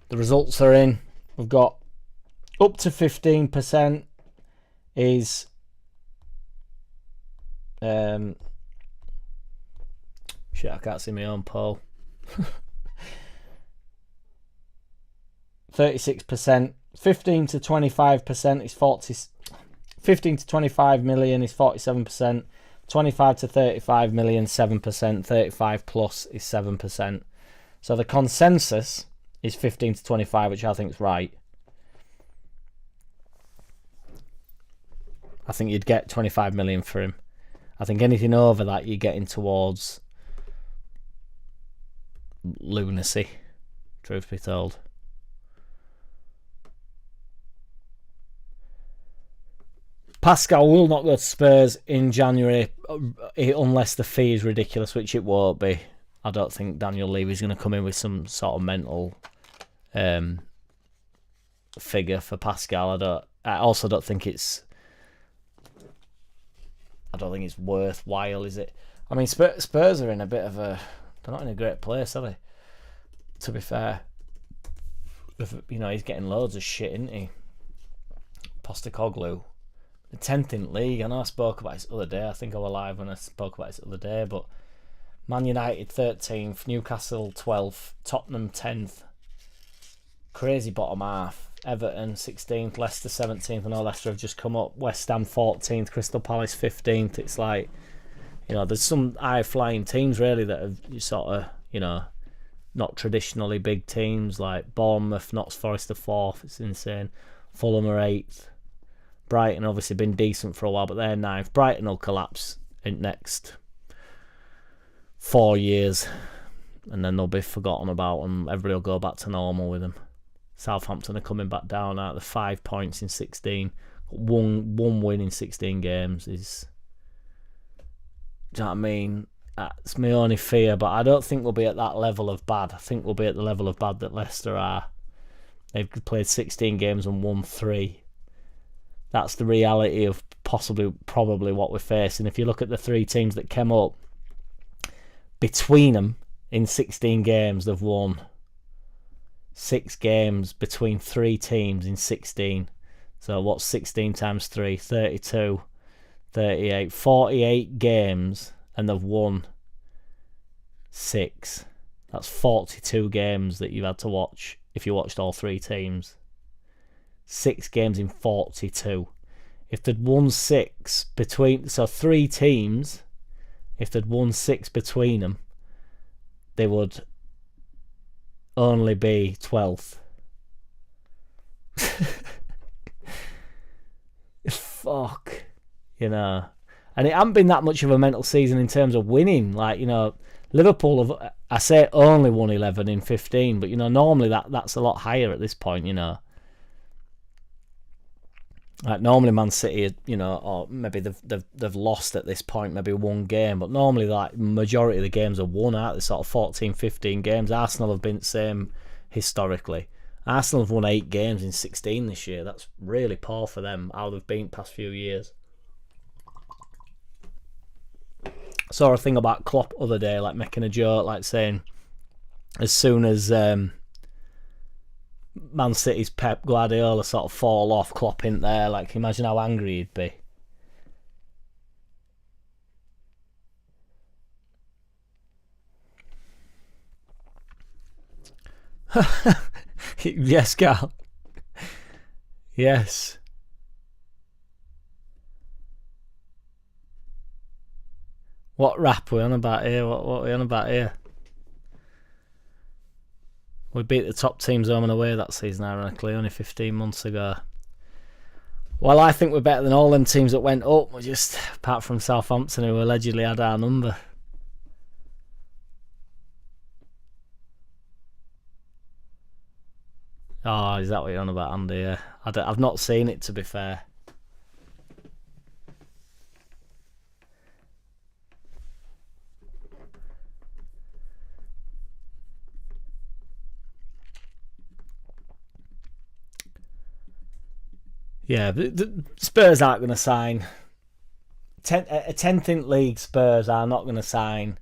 The results are in. We've got up to 15% is... shit, I can't see my own poll. 36%. 15 to 25% is 40. 15 to 25 million is 47%. 25 to 35 million, 7%. 35 plus is 7%. So the consensus is 15 to 25, which I think is right. I think you'd get 25 million for him. I think anything over that, you're getting towards lunacy, truth be told. Pascal will not go to Spurs in January unless the fee is ridiculous, which it won't be. I don't think Daniel Levy's going to come in with some sort of mental figure for Pascal. I also don't think it's worthwhile, is it? I mean, Spurs are in a bit of a... They're not in a great place, are they? To be fair. You know, he's getting loads of shit, isn't he? Postecoglou. The 10th in league. I know I spoke about this the other day. I think I was live when I spoke about this the other day. But Man United 13th. Newcastle 12th. Tottenham 10th. Crazy bottom half. Everton 16th. Leicester 17th. I know Leicester have just come up. West Ham 14th. Crystal Palace 15th. It's like... You know, there's some high-flying teams, really, that have sort of, you know, not traditionally big teams, like Bournemouth, Notts Forest are 4th. It's insane. Fulham are 8th. Brighton obviously been decent for a while, but they're 9th. Brighton will collapse in next 4 years, and then they'll be forgotten about, and everybody will go back to normal with them. Southampton are coming back down out of 5 points in 16. One win in 16 games is... Do you know what I mean? That's my only fear, but I don't think we'll be at that level of bad. I think we'll be at the level of bad that Leicester are. They've played 16 games and won 3. That's the reality of probably what we're facing. If you look at the 3 teams that came up, between them in 16 games, they've won 6 games between 3 teams in 16. So what's 16 times 3? 32. 38, 48 games, and they've won 6. That's 42 games that you've had to watch if you watched all 3 teams. 6 games in 42. If they'd won 6 between... So 3 teams, if they'd won 6 between them, they would only be 12th. Fuck. You know, and it hasn't been that much of a mental season in terms of winning. Like, you know, Liverpool have, I say, only won 11 in 15, but, you know, normally that's a lot higher at this point, you know. Like, normally Man City, you know, or maybe they've lost at this point, maybe 1 game, but normally, like, majority of the games are won out. There's sort of 14, 15 games. Arsenal have been the same historically. Arsenal have won 8 games in 16 this year. That's really poor for them, how they've been past few years. Saw a thing about Klopp other day, like making a joke, like saying as soon as Man City's Pep Guardiola sort of fall off, Klopp in there, like imagine how angry he'd be. Yes, Carl. Yes. What rap are we on about here? What are we on about here? We beat the top teams home and away that season, ironically, only 15 months ago. Well, I think we're better than all them teams that went up. We're just, apart from Southampton, who allegedly had our number. Oh, is that what you're on about, Andy? Yeah. I've not seen it, to be fair. Yeah, the Spurs aren't going to sign. A 10th in league Spurs are not going to sign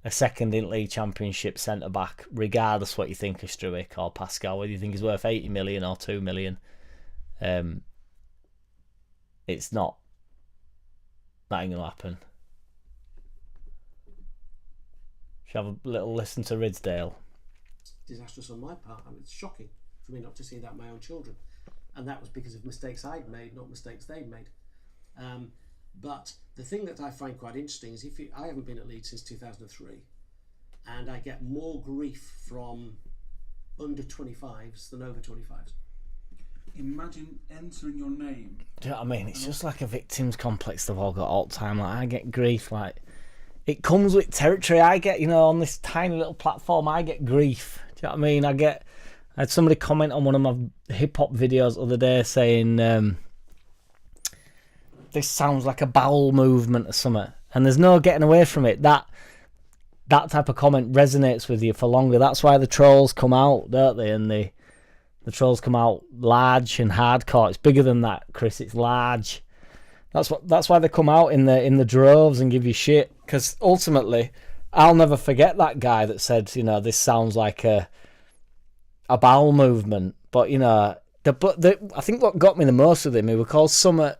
a 2nd in league championship centre-back, regardless what you think of Struick or Pascal, whether you think he's worth 80 million or 2 million. It's not. That ain't going to happen. Shall have a little listen to Ridsdale? Disastrous on my part. I mean, it's shocking for me not to see that in my own children. And that was because of mistakes I'd made, not mistakes they'd made. But the thing that I find quite interesting is I haven't been at Leeds since 2003, and I get more grief from under 25s than over 25s. Imagine entering your name. Do you know what I mean? It's just like a victim's complex they've all got all the time. Like, I get grief. Like, it comes with territory. I get, you know, on this tiny little platform, I get grief. Do you know what I mean? I had somebody comment on one of my hip-hop videos the other day saying, this sounds like a bowel movement or something. And there's no getting away from it. That type of comment resonates with you for longer. That's why the trolls come out, don't they? And they The trolls come out large and hardcore. It's bigger than that, Chris. It's large. That's why they come out in the droves and give you shit. Because ultimately, I'll never forget that guy that said, this sounds like a bowel movement. But I think what got me the most with him, he was called Summit,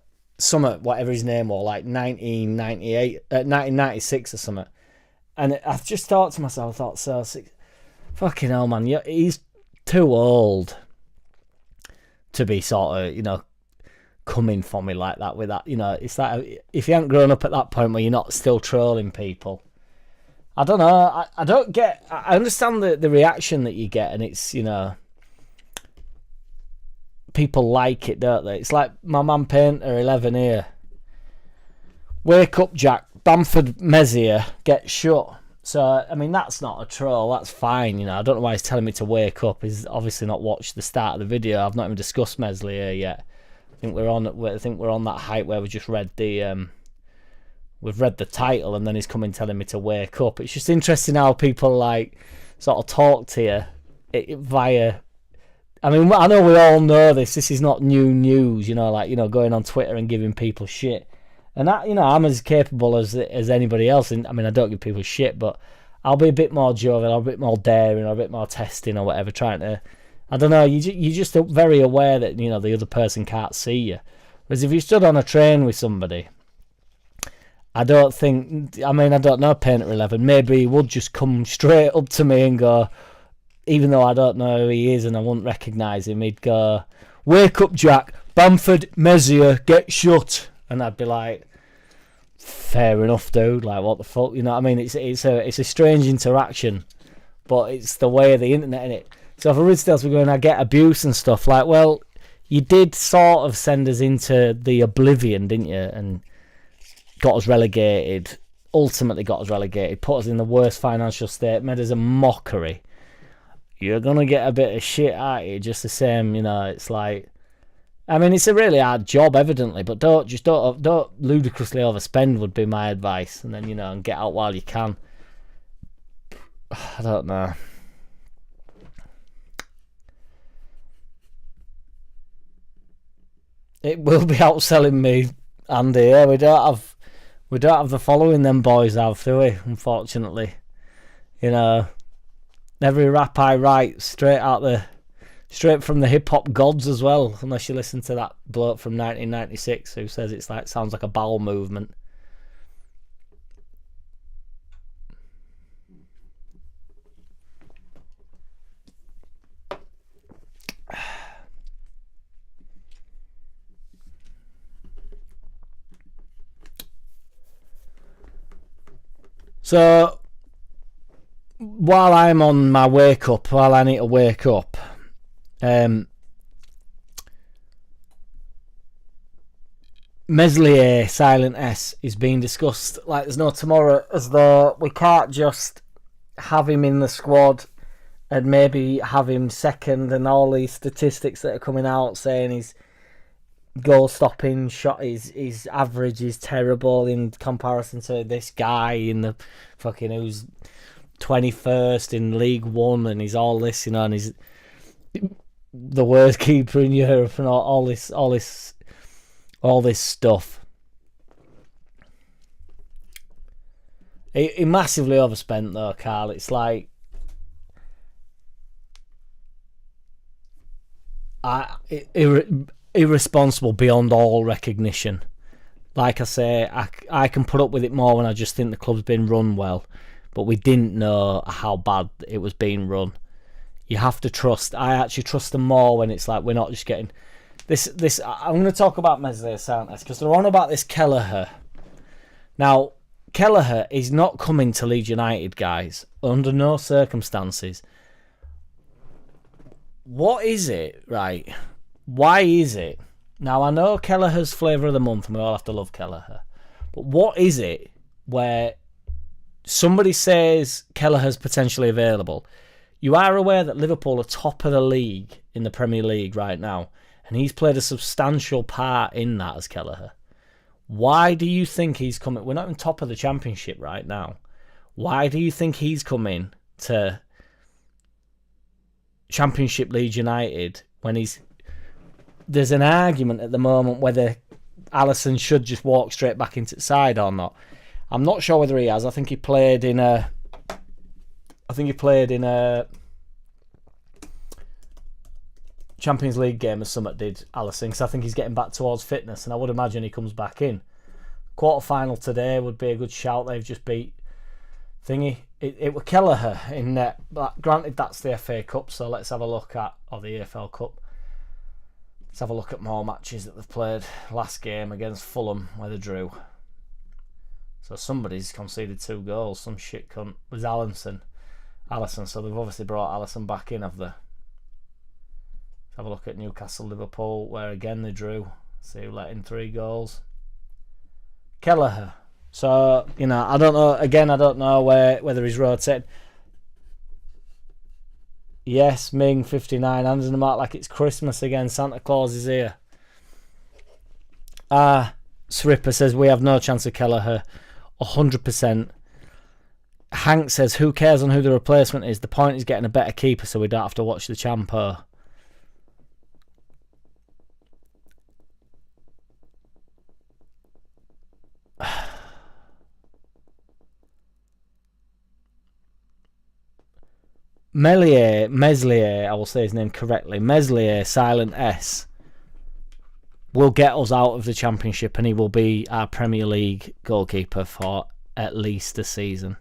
whatever his name was, like 1996 or something. And I just thought to myself, fucking hell, man, he's too old to be sort of, coming for me like that with that. It's like if you haven't grown up at that point where you're not still trolling people. I don't know. I don't get. I understand the reaction that you get, and it's people like it, don't they? It's like my man Painter 11 here. Wake up, Jack. Bamford Messier gets shut. So I mean that's not a troll. That's fine. I don't know why he's telling me to wake up. He's obviously not watched the start of the video. I've not even discussed Meslier yet. I think we're on that height where we just read the title and then he's coming telling me to wake up. It's just interesting how people like sort of talk to you via. I mean, I know we all know this. This is not new news. Going on Twitter and giving people shit. And that, I'm as capable as anybody else. And I mean, I don't give people shit, but I'll be a bit more jovial, a bit more daring, or a bit more testing, or whatever. Trying to, I don't know. You're just very aware that the other person can't see you. Whereas if you stood on a train with somebody, I don't know, Painter 11. Maybe he would just come straight up to me and go, even though I don't know who he is and I wouldn't recognise him, he'd go, "Wake up, Jack. Bamford Messier get shut." And I'd be like, fair enough, dude. Like, what the fuck? You know what I mean? It's a strange interaction, but it's the way of the internet, innit? So for Ridsdales, we're going, I get abuse and stuff. Like, well, you did sort of send us into the oblivion, didn't you? And got us relegated. Ultimately got us relegated. Put us in the worst financial state. Made us a mockery. You're going to get a bit of shit at you just the same, It's like... I mean, it's a really hard job, evidently, but don't ludicrously overspend would be my advice. And then, and get out while you can. I don't know. It will be outselling me, Andy. Yeah, we don't have the following them boys have, do we? Unfortunately, every rap I write straight from the hip hop gods as well. Unless you listen to that bloke from 1996 who says sounds like a bowel movement. So, while I'm on my wake up, while I need to wake up, Meslier, silent S, is being discussed like there's no tomorrow, as though we can't just have him in the squad and maybe have him second, and all these statistics that are coming out saying his goal stopping shot, his average is terrible in comparison to this guy in the fucking who's 21st in League One, and he's all this, and he's the worst keeper in Europe, and all this stuff. He massively overspent though, Carl. It's like irresponsible beyond all recognition. Like I say, I can put up with it more when I just think the club's been run well, but we didn't know how bad it was being run. You have to trust. I actually trust them more when it's like we're not just getting this. I'm going to talk about Meslier Santos because they're on about this Kelleher. Now, Kelleher is not coming to Leeds United, guys, under no circumstances. What is it, right? Why is it? Now, I know Kelleher's flavour of the month and we all have to love Kelleher. But what is it where somebody says Kelleher's potentially available? You are aware that Liverpool are top of the league in the Premier League right now, and he's played a substantial part in that as Kelleher. Why do you think he's coming? We're not in top of the Championship right now. Why do you think he's coming to Championship Leeds United when there's an argument at the moment whether Alisson should just walk straight back into the side or not. I'm not sure whether he has. I think he played in a Champions League game as Summit did, Alisson, because I think he's getting back towards fitness, and I would imagine he comes back in. Quarter-final today would be a good shout. They've just beat Thingy. It was Kelleher in net. But granted, that's the FA Cup, so let's have a look at, or the EFL Cup. Let's have a look at more matches that they've played. Last game against Fulham, where they drew. So somebody's conceded 2 goals. Some shit cunt. It was Alisson. So they've obviously brought Alisson back in, have they? Let's have a look at Newcastle, Liverpool, where again they drew. See who let in 3 goals. Kelleher. So, I don't know. Again, I don't know whether he's rotated. Yes, Ming 59, hands in the mark like it's Christmas again. Santa Claus is here. Sripper says we have no chance of Kelleher. 100%. Hank says who cares on who the replacement is? The point is getting a better keeper so we don't have to watch the Champo. Meslier, I will say his name correctly. Meslier, silent S, will get us out of the Championship, and he will be our Premier League goalkeeper for at least a season.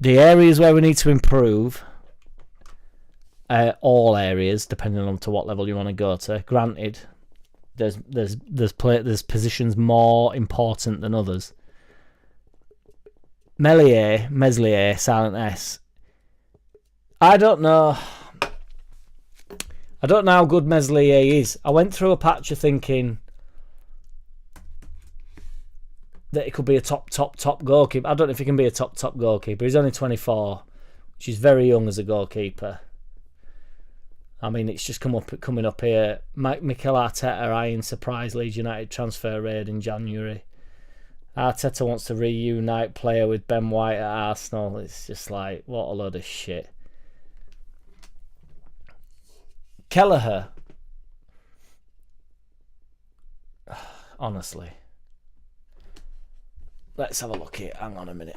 The areas where we need to improve, all areas, depending on to what level you want to go to. Granted, there's positions more important than others. Meslier, silent S. I don't know how good Meslier is. I went through a patch of thinking that he could be a top goalkeeper. I don't know if he can be a top goalkeeper. He's only 24, which is very young as a goalkeeper. I mean, it's just coming up here. Mikel Arteta eyeing surprise Leeds United transfer raid in January. Arteta wants to reunite player with Ben White at Arsenal. It's just like, what a load of shit. Kelleher. Honestly. Let's have a look here. Hang on a minute.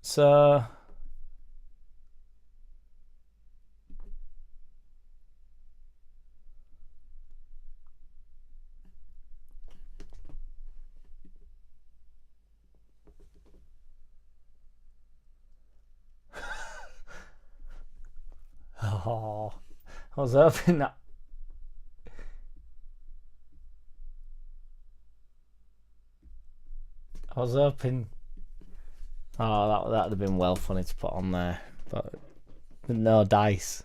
So I was hoping that oh, that'd have been well funny to put on there, but no dice.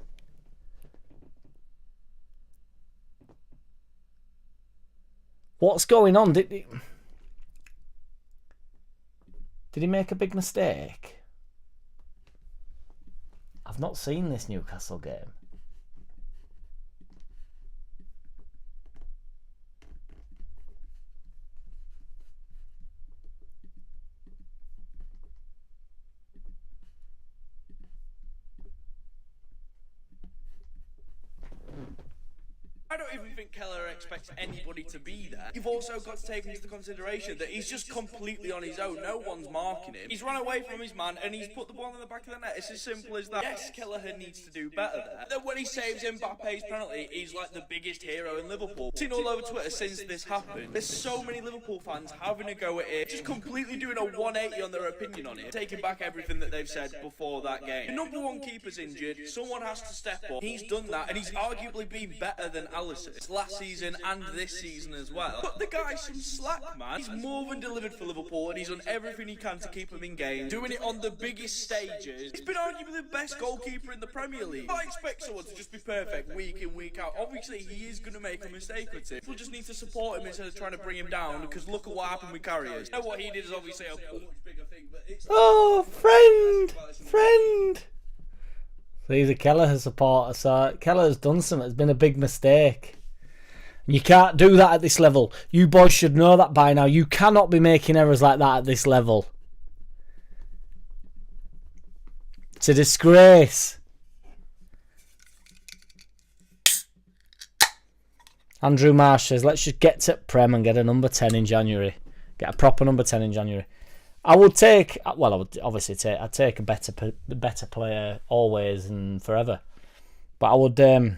What's going on? Did he make a big mistake? I've not seen this Newcastle game. I don't even think Keller expects anybody to be there. You've also got to take into consideration that he's just completely on his own. No one's marking him. He's run away from his man and he's put the ball in the back of the net. It's as simple as that. Yes, Kelleher needs to do better there. Then when he saves Mbappe's penalty, he's like the biggest hero in Liverpool. Seen all over Twitter since this happened. There's so many Liverpool fans having a go at it, just completely doing a 180 on their opinion on it, taking back everything that they've said before that game. The number one keeper's injured. Someone has to step up. He's done that, and he's arguably been better than Alisson last season and this season as well. But the guy's some slack, man. He's more than delivered for Liverpool, and he's done everything he can to keep them in games, doing it on the biggest stages. He's been arguably the best goalkeeper in the Premier League. I expect someone to just be perfect week in, week out. Obviously, he is going to make a mistake or two. We'll just need to support him instead of trying to bring him down, because look at what happened with Carriers. You know what he did is obviously a much bigger thing, but it's... Oh, friend! He's a Kelleher supporter, so Kelleher's done something. It's been a big mistake. You can't do that at this level. You boys should know that by now. You cannot be making errors like that at this level. It's a disgrace. Andrew Marsh says, let's just get to Prem and get a number 10 in January. Get a proper number 10 in January. I would take, well, I would obviously take, I'd take a better player always and forever. But I would, hang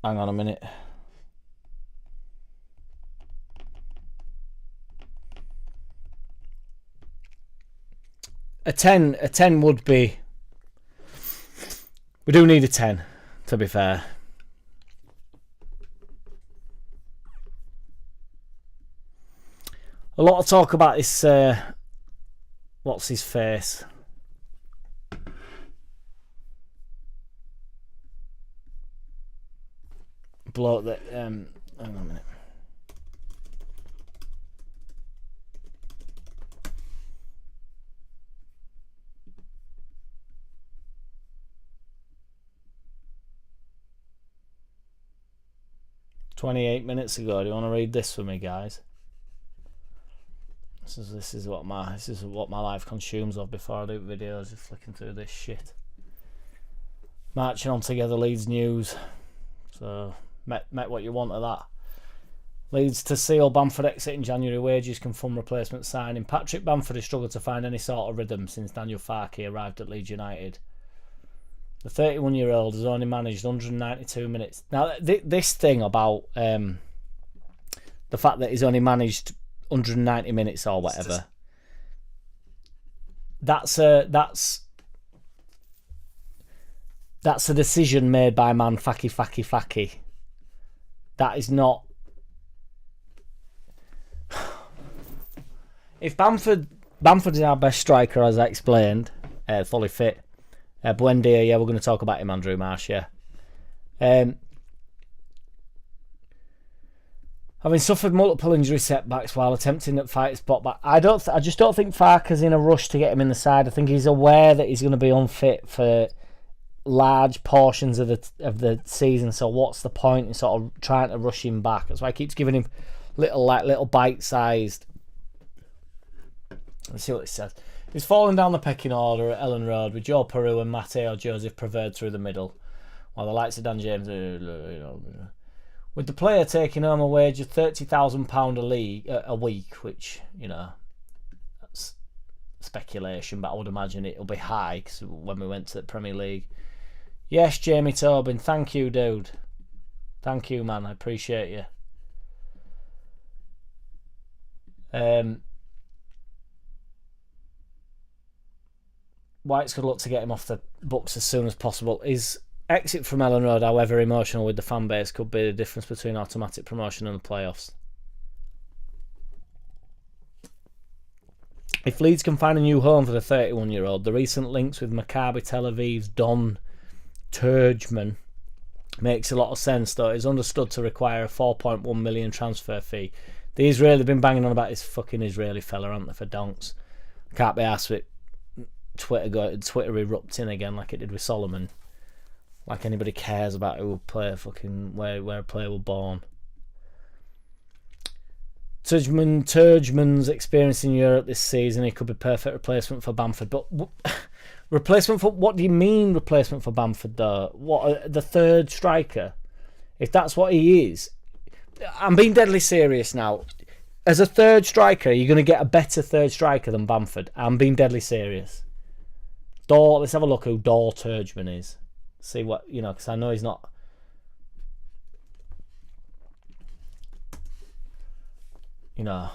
on a minute. A 10 would be, we do need a 10, to be fair. A lot of talk about this, what's his face? Bloke that, hang on a minute. "28 minutes ago. Do you want to read this for me, guys? This is what my life consumes of before I do videos. Just flicking through this shit. Marching on together, Leeds news. So met what you want of that. Leeds to seal Bamford exit in January. Wages can fund replacement signing. Patrick Bamford has struggled to find any sort of rhythm since Daniel Farke arrived at Leeds United. The 31-year-old has only managed 192 minutes. Now, this thing about the fact that he's only managed 190 minutes or whatever, that's a decision made by man Faki. That is not. If Bamford is our best striker, as I explained, fully fit. Buendia, yeah, we're going to talk about him, Andrew Marsh, yeah. Having suffered multiple injury setbacks while attempting to fight spot back, I just don't think Farke's in a rush to get him in the side. I think he's aware that he's going to be unfit for large portions of the season. So what's the point in sort of trying to rush him back? That's why he keeps giving him little bite-sized. Let's see what it says. He's fallen down the pecking order at Ellen Road with Joe Peru and Matteo Joseph Preferred through the middle, while the likes of Dan James, with the player taking home a wage of £30,000 a week, which, you know, that's speculation, but I would imagine it'll be high because when we went to the Premier League. Yes, Jamie Tobin, thank you, dude. Thank you, man. I appreciate you. White's could look to get him off the books as soon as possible. His exit from Ellen Road, however emotional with the fan base, could be the difference between automatic promotion and the playoffs. If Leeds can find a new home for the 31-year-old, the recent links with Maccabi Tel Aviv's Don Turgeman makes a lot of sense, though. It's understood to require a 4.1 million transfer fee. The Israeli have been banging on about this fucking Israeli fella, aren't they, for donks? Can't be asked with Twitter erupting again like it did with Solomon. Like anybody cares about who player fucking where a player was born. Turgeman's experience in Europe this season, he could be perfect replacement for Bamford. But replacement for what do you mean replacement for Bamford though? What, the third striker? If that's what he is, I'm being deadly serious now. As a third striker, you're going to get a better third striker than Bamford. I'm being deadly serious. Let's have a look who Dor Turgeman is. See what, you know, because I know he's not. You know.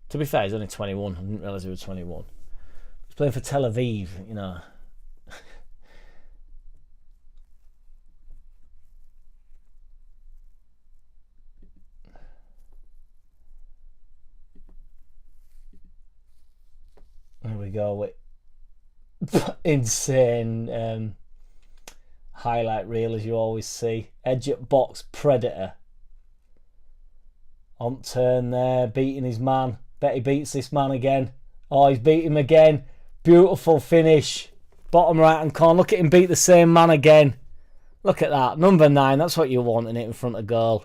To be fair, he's only 21. I didn't realise he was 21. He's playing for Tel Aviv, you know. There we go with insane highlight reel, as you always see. Edge at box, Predator on turn there, beating his man. Bet he beats this man again. Oh, he's beat him again. Beautiful finish. Bottom right hand corner. Look at him beat the same man again. Look at that. Number 9. That's what you want in it in front of goal.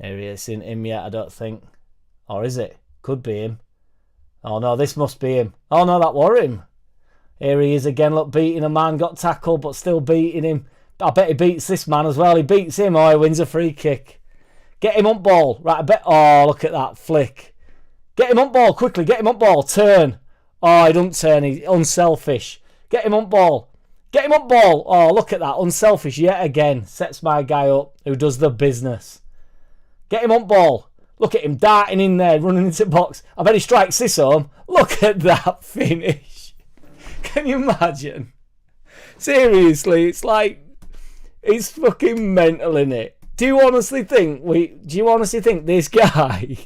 Here he is. Isn't him yet, I don't think. Or is it? Could be him. Oh no, this must be him. Oh no, that were him. Here he is again. Look, beating a man. Got tackled, but still beating him. I bet he beats this man as well. He beats him. Oh, he wins a free kick. Get him on ball. Right, I bet. Oh, look at that flick. Get him on ball quickly. Get him on ball. Turn. Oh, he don't turn. He's unselfish. Get him on ball. Get him on ball. Oh, look at that. Unselfish yet again. Sets my guy up who does the business. Get him on ball. Look at him darting in there, running into the box. I bet he strikes this home. Look at that finish. Can you imagine? Seriously, it's like, it's fucking mental, innit? Do you honestly think this guy,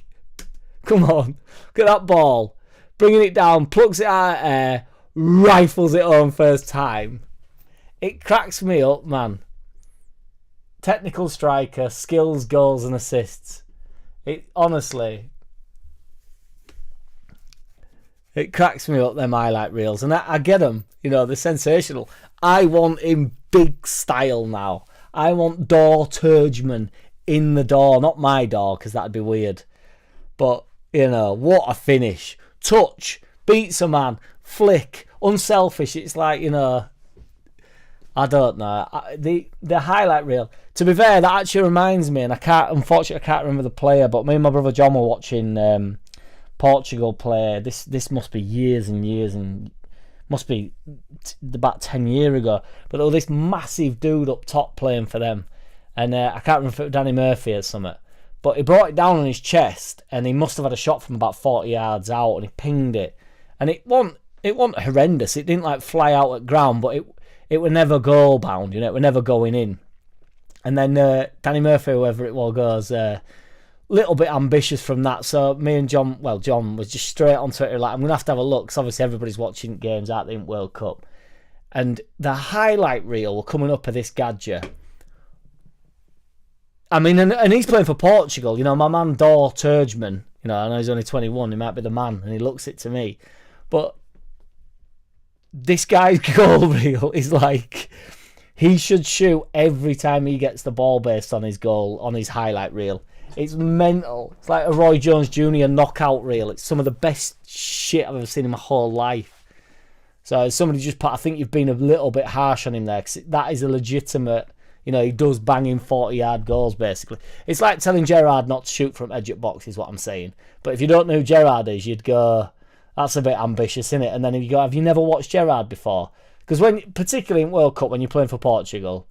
come on, look at that ball, bringing it down, plucks it out of air, rifles it home first time. It cracks me up, man. Technical striker, skills, goals and assists. It honestly, it cracks me up, them highlight reels. And I get them, you know, they're sensational. I want him big style now. I want door Turgeman in the door, not my door, because that'd be weird. But, you know, what a finish. Touch, beats a man, flick, unselfish. It's like, you know, I don't know. The highlight reel, to be fair, that actually reminds me, and unfortunately I can't remember the player, but me and my brother John were watching Portugal play. This must be years and years, and must be about 10 years ago. But there was this massive dude up top playing for them, and I can't remember if it was Danny Murphy or something. But he brought it down on his chest, and he must have had a shot from about 40 yards out, and he pinged it, and it wasn't horrendous. It didn't like fly out at ground, but it was never goal bound, you know. It was never going in. And then Danny Murphy, whoever it was, goes little bit ambitious from that. So me and John was just straight on Twitter like, I'm going to have a look, because obviously everybody's watching games out the World Cup. And the highlight reel were coming up of this gadget. I mean, and he's playing for Portugal. You know, my man Dor Turgeman, you know, I know he's only 21, he might be the man, and he looks it to me. But this guy's goal reel is like, he should shoot every time he gets the ball based on his goal, on his highlight reel. It's mental. It's like a Roy Jones Jr. knockout reel. It's some of the best shit I've ever seen in my whole life. So somebody just put, I think you've been a little bit harsh on him there, because that is a legitimate, you know, he does banging 40-yard goals, basically. It's like telling Gerrard not to shoot from edge at box, is what I'm saying. But if you don't know who Gerrard is, you'd go, that's a bit ambitious, isn't it? And then if you go, have you never watched Gerrard before? Because particularly in World Cup, when you're playing for Portugal,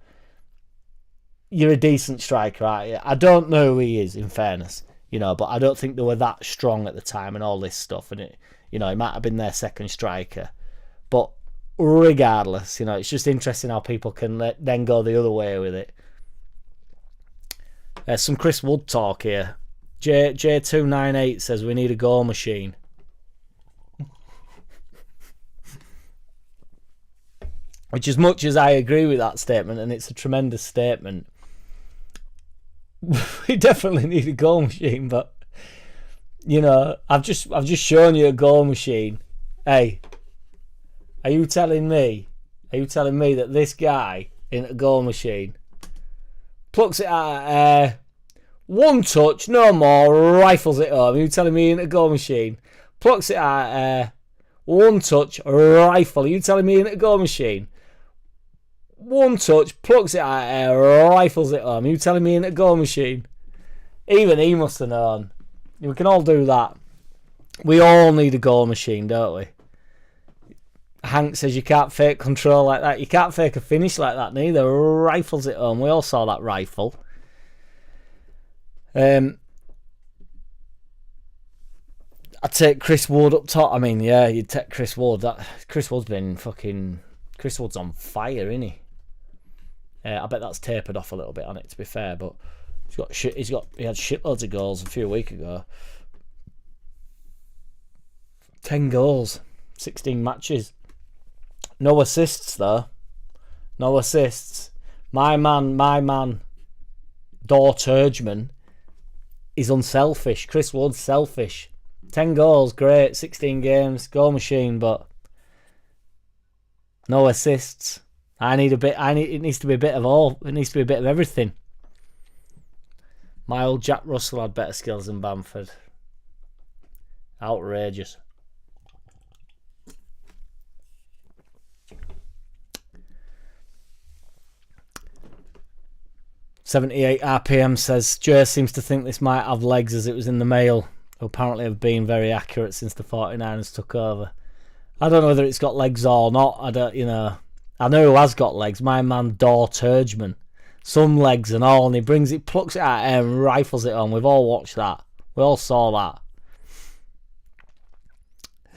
you're a decent striker, aren't you? I don't know who he is, in fairness, you know, but I don't think they were that strong at the time and all this stuff. And it, you know, he might have been their second striker. But regardless, you know, it's just interesting how people can then go the other way with it. There's some Chris Wood talk here. J298 says we need a goal machine. Which, as much as I agree with that statement, and it's a tremendous statement, we definitely need a goal machine. But, you know, I've just shown you a goal machine. Hey, are you telling me that this guy in a goal machine plucks it out of air, one touch, no more, rifles it home? Are you telling me in a goal machine plucks it out of air, one touch, rifle? Are you telling me in a goal machine one touch, plucks it out of air, rifles it home? Are you telling me in a goal machine? Even he must have known. We can all do that. We all need a goal machine, don't we? Hank says you can't fake control like that. You can't fake a finish like that neither. Rifles it home. We all saw that rifle. I'd take Chris Wood up top. I mean, yeah, you'd take Chris Wood. Chris Wood's on fire, isn't he? I bet that's tapered off a little bit on it, to be fair, but he had shitloads of goals a few weeks ago. 10 goals, 16 matches. No assists though. No assists. My man, Dor Turgeman is unselfish. Chris Wood's selfish. 10 goals, great. 16 games, goal machine, but No assists. It needs to be a bit of all. It needs to be a bit of everything. My old Jack Russell had better skills than Bamford. Outrageous. .78 RPM says, Joe seems to think this might have legs as it was in the Mail, who apparently have been very accurate since the 49ers took over. I don't know whether it's got legs or not. I know who has got legs. My man Dor Turgeman. Some legs and all, and he plucks it out and rifles it on. We've all watched that. We all saw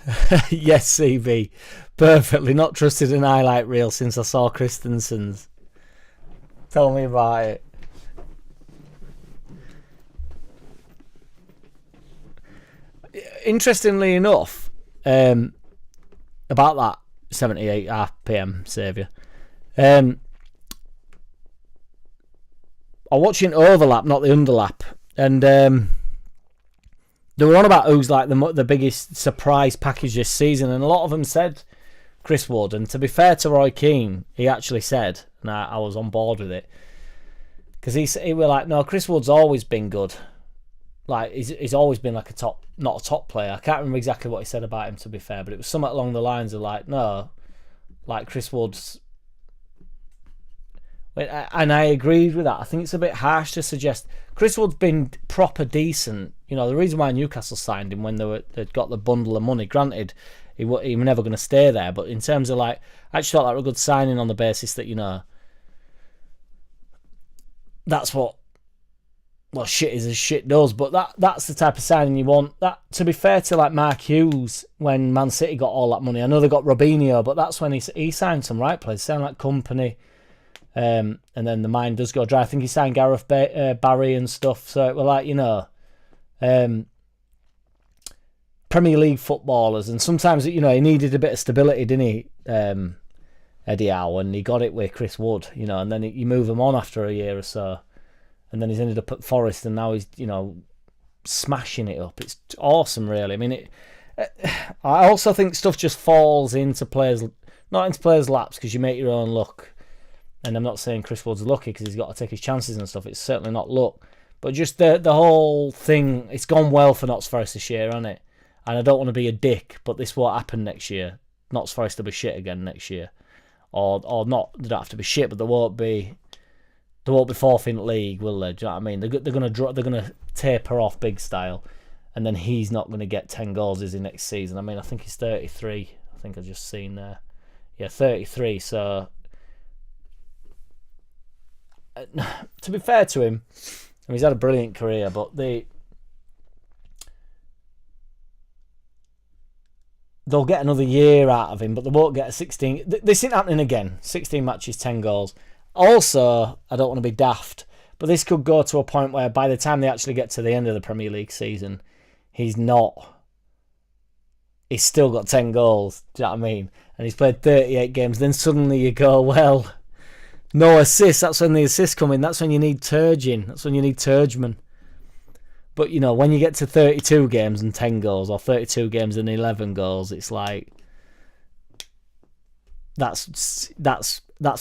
that. Yes, CB. Perfectly. Not trusted an highlight reel since I saw Christensen's. Tell me about it. Interestingly enough, about that 78 RPM saviour, I'm watching Overlap, not the Underlap, and they were on about who's like the biggest surprise package this season, and a lot of them said Chris Wood. And to be fair to Roy Keane, he actually said, and I was on board with it, because he were like, no, Chris Wood's always been good. Like he's always been like not a top player. I can't remember exactly what he said about him, to be fair, but it was something along the lines of like, no, like Chris Wood's. And I agreed with that. I think it's a bit harsh to suggest Chris Wood's been proper decent. You know, the reason why Newcastle signed him when they'd got the bundle of money. Granted, he was never going to stay there, but in terms of like, I actually thought that was a good signing on the basis that, you know, that's what. Well, shit is as shit does, but that's the type of signing you want. That, to be fair to like Mark Hughes, when Man City got all that money, I know they got Robinho, but that's when he signed some right players. Sound like Company, and then the mind does go dry. I think he signed Gareth Barry and stuff. So it was like, you know, Premier League footballers, and sometimes, you know, he needed a bit of stability, didn't he, Eddie Howe, and he got it with Chris Wood, you know, and then you move him on after a year or so. And then he's ended up at Forest, and now he's, you know, smashing it up. It's awesome, really. I mean, I also think stuff just falls into players, not into players' laps, because you make your own luck. And I'm not saying Chris Wood's lucky because he's got to take his chances and stuff. It's certainly not luck. But just the whole thing, it's gone well for Notts Forest this year, hasn't it? And I don't want to be a dick, but this won't happen next year. Notts Forest will be shit again next year. Or not, they don't have to be shit, but they won't be fourth in the league, will they? Do you know what I mean? They're gonna taper off big style, and then he's not going to get 10 goals, is he, next season? I mean, I think he's 33. I think I've just seen there. Yeah, 33. So, to be fair to him, I mean, he's had a brilliant career, but they'll get another year out of him, but they won't get a 16. This isn't happening again. 16 matches, 10 goals. Also, I don't want to be daft, but this could go to a point where by the time they actually get to the end of the Premier League season, he's still got 10 goals, do you know what I mean? And he's played 38 games, then suddenly you go, well, no assists, that's when the assists come in, that's when you need Turgeon, that's when you need Turgeman. But, you know, when you get to 32 games and 10 goals, or 32 games and 11 goals, it's like, that's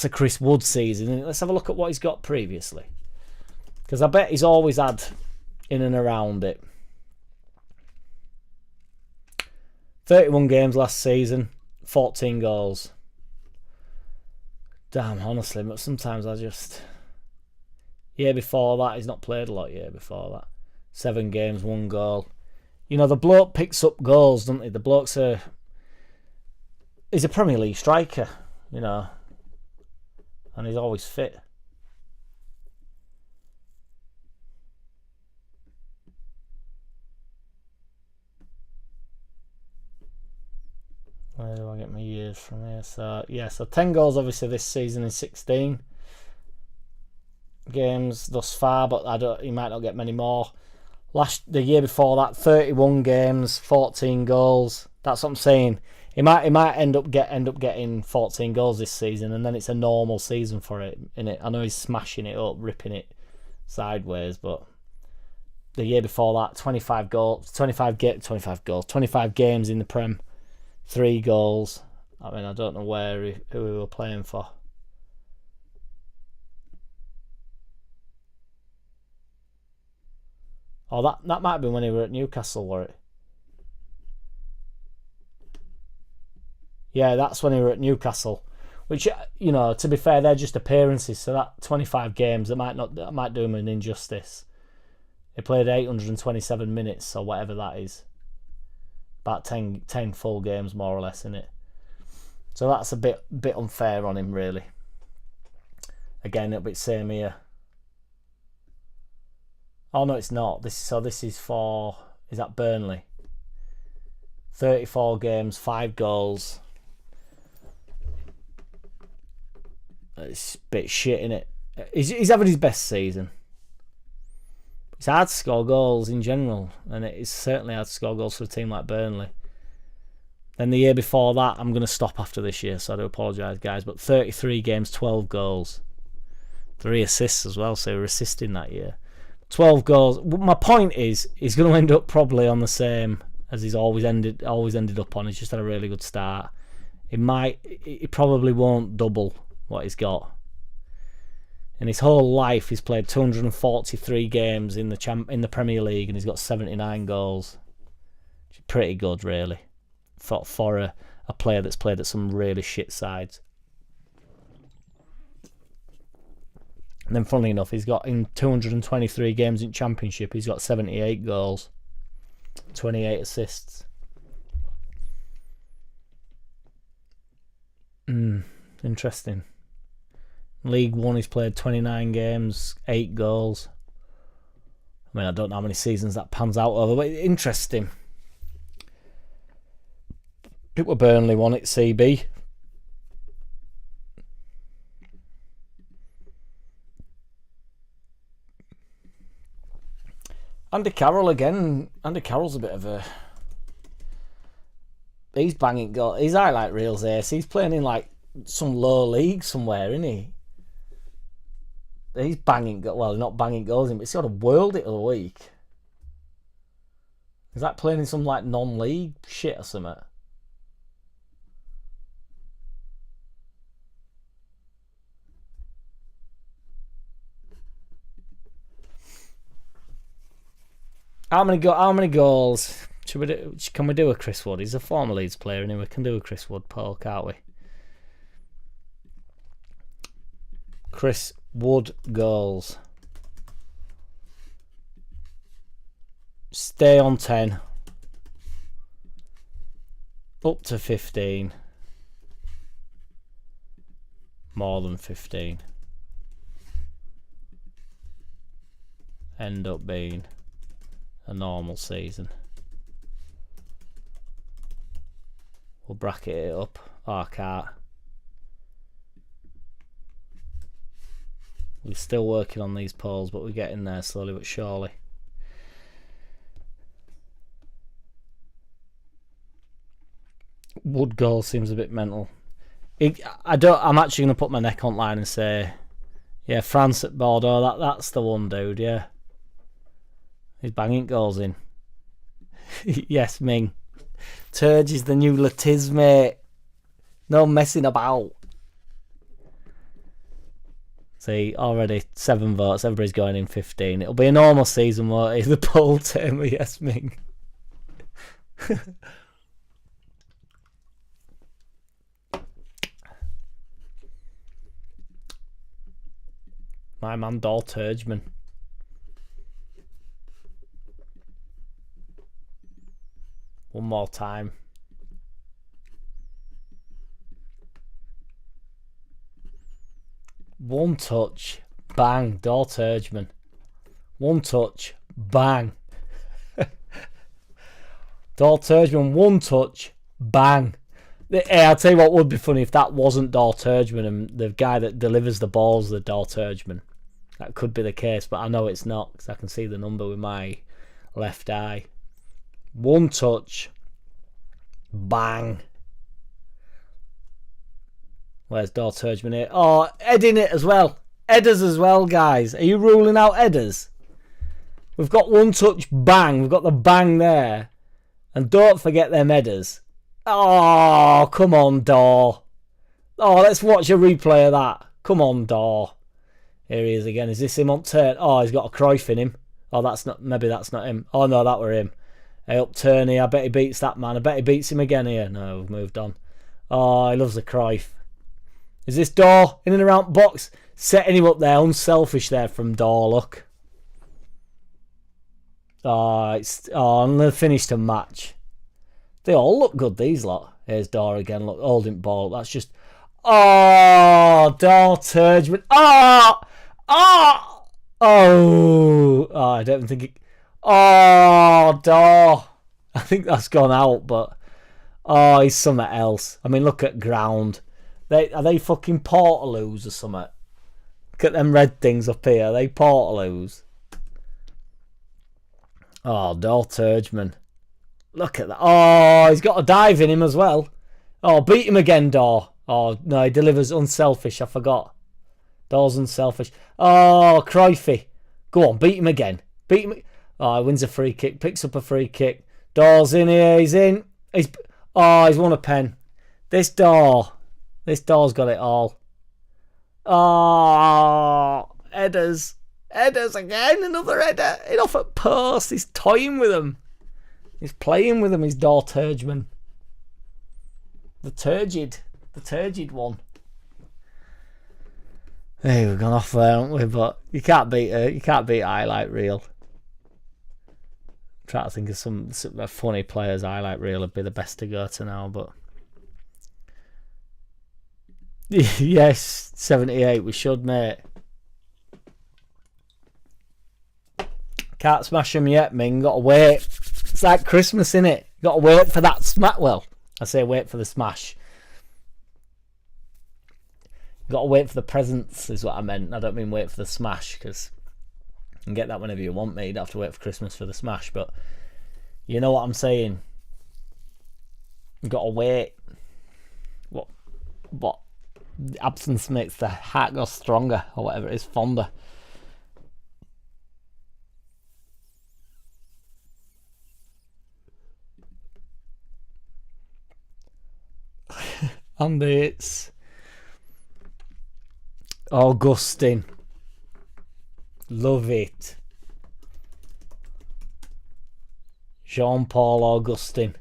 a Chris Wood season. Let's have a look at what he's got previously, because I bet he's always had in and around it. 31 games last season, 14 goals. Damn, honestly, but sometimes year before that, he's not played a lot. Year before that, 7 games, 1 goal. You know, the bloke picks up goals, doesn't he? The bloke's he's a Premier League striker, you know. And he's always fit. Where do I get my years from here? So, yeah, so 10 goals obviously this season in 16 games thus far, but he might not get many more. The year before that, 31 games, 14 goals. That's what I'm saying. He might end up getting 14 goals this season, and then it's a normal season for it. Innit? I know he's smashing it up, ripping it sideways, but the year before that, 25 games in the Prem, 3 goals, I mean, I don't know who we were playing for. Oh, that might have been when he were at Newcastle, were it? Yeah, that's when he were at Newcastle. Which, you know, to be fair, they're just appearances. So that 25 games, that might do him an injustice. He played 827 minutes or whatever that is. About 10 full games, more or less, isn't it? So that's a bit unfair on him, really. Again, it'll be the same here. Oh no, it's not. This is for, is that Burnley? 34 games, 5 goals. It's a bit shit, innit? He's having his best season. It's hard to score goals in general, and it's certainly hard to score goals for a team like Burnley. Then the year before that, I'm going to stop after this year, so I do apologise, guys, but 33 games, 12 goals. 3 assists as well, so we're assisting that year. 12 goals. My point is, he's going to end up probably on the same as he's always ended up on. He's just had a really good start. He probably won't double what he's got. In his whole life, he's played 243 games in the Premier League, and he's got 79 goals. Which is pretty good, really, for a player that's played at some really shit sides. And then, funnily enough, he's got, in 223 games in Championship, he's got 78 goals, 28 assists. Interesting. League One, he's played 29 games, 8 goals. I mean, I don't know how many seasons that pans out over, but interesting. It were Burnley won it, CB. Andy Carroll again. Andy Carroll's a bit of a... He's banging goals. He's highlight reels ace. He's playing in like some low league somewhere, isn't he? He's banging... Well, not banging goals in, but he's got a world it of the week. Is that playing in some like non-league shit or something? How many goals can we do a Chris Wood? He's a former Leeds player anyway. We can do a Chris Wood poll, can't we? Chris Wood goals. Stay on 10. Up to 15. More than 15. End up being a normal season. We'll bracket it up. Oh, I can't. We're still working on these polls, but we're getting there slowly but surely. Wood goal seems a bit mental. I'm actually going to put my neck on line and say, yeah, France at Bordeaux. That's the one, dude. Yeah, he's banging goals in. Yes, Ming. Turge is the new Latiz, mate. No messing about. See, already 7 votes. Everybody's going in 15. It'll be a normal season, won't it? The poll term, yes, Ming. My man, Dor Turgeman. One more time. One touch, bang, Dor Turgeman. One touch, bang. Dor Turgeman, one touch, bang. Hey, I'll tell you what would be funny if that wasn't Dor Turgeman and the guy that delivers the balls the Dor Turgeman. That could be the case, but I know it's not because I can see the number with my left eye. One touch, bang. Where's Dor Turgeman here? Oh, Ed in it as well. Headers as well, guys. Are you ruling out headers? We've got one touch, bang. We've got the bang there. And don't forget them headers. Oh, come on, Daw. Oh, let's watch a replay of that. Come on, Daw. Here he is again. Is this him on turn? Oh, he's got a Cruyff in him. Oh, that's not. Maybe that's not him. Oh no, that were him. Hey, up turn here. I bet he beats that man. I bet he beats him again here. No, we've moved on. Oh, he loves the Cruyff. Is this Daw in and around box? Setting him up there. Unselfish there from Daw. Look. Oh, and they finished a match. They all look good, these lot. Here's Daw again. Look, holding ball. That's just. Oh, Daw Turgeman. Oh! Oh! Oh! I don't think it. Oh, Daw. I think that's gone out, but. Oh, he's something else. I mean, look at ground. Are they fucking Portaloos or something? Look at them red things up here. Are they Portaloos? Oh, Daw Turgeman. Look at that. Oh, he's got a dive in him as well. Oh, beat him again, Daw. Oh, no, he delivers unselfish. I forgot. Daw's unselfish. Oh, Cruyffy. Go on, beat him again. Beat him. Oh, he wins a free kick. Picks up a free kick. Daw's in here. He's in. He's won a pen. This Daw's got it all. Oh, headers. Headers again. Another header. In off at post. He's toying with them. He's playing with them, his Daw Turgeman. The turgid one. Hey, we've gone off there, haven't we? But you can't beat highlight reel. I'm trying to think of some funny players. Highlight reel would be the best to go to now, but yes, 78. We should, mate. Can't smash them yet, Ming. Got to wait. It's like Christmas, innit? Got to wait for that smash. Well, I say wait for the smash. Got to wait for the presents is what I meant. I don't mean wait for the smash, because you can get that whenever you want, mate. You don't have to wait for Christmas for the smash, but you know what I'm saying. You got to wait. What? Absence makes the heart go stronger, or whatever it is, fonder. And it's Augustine. Love it. Jean-Paul Augustine.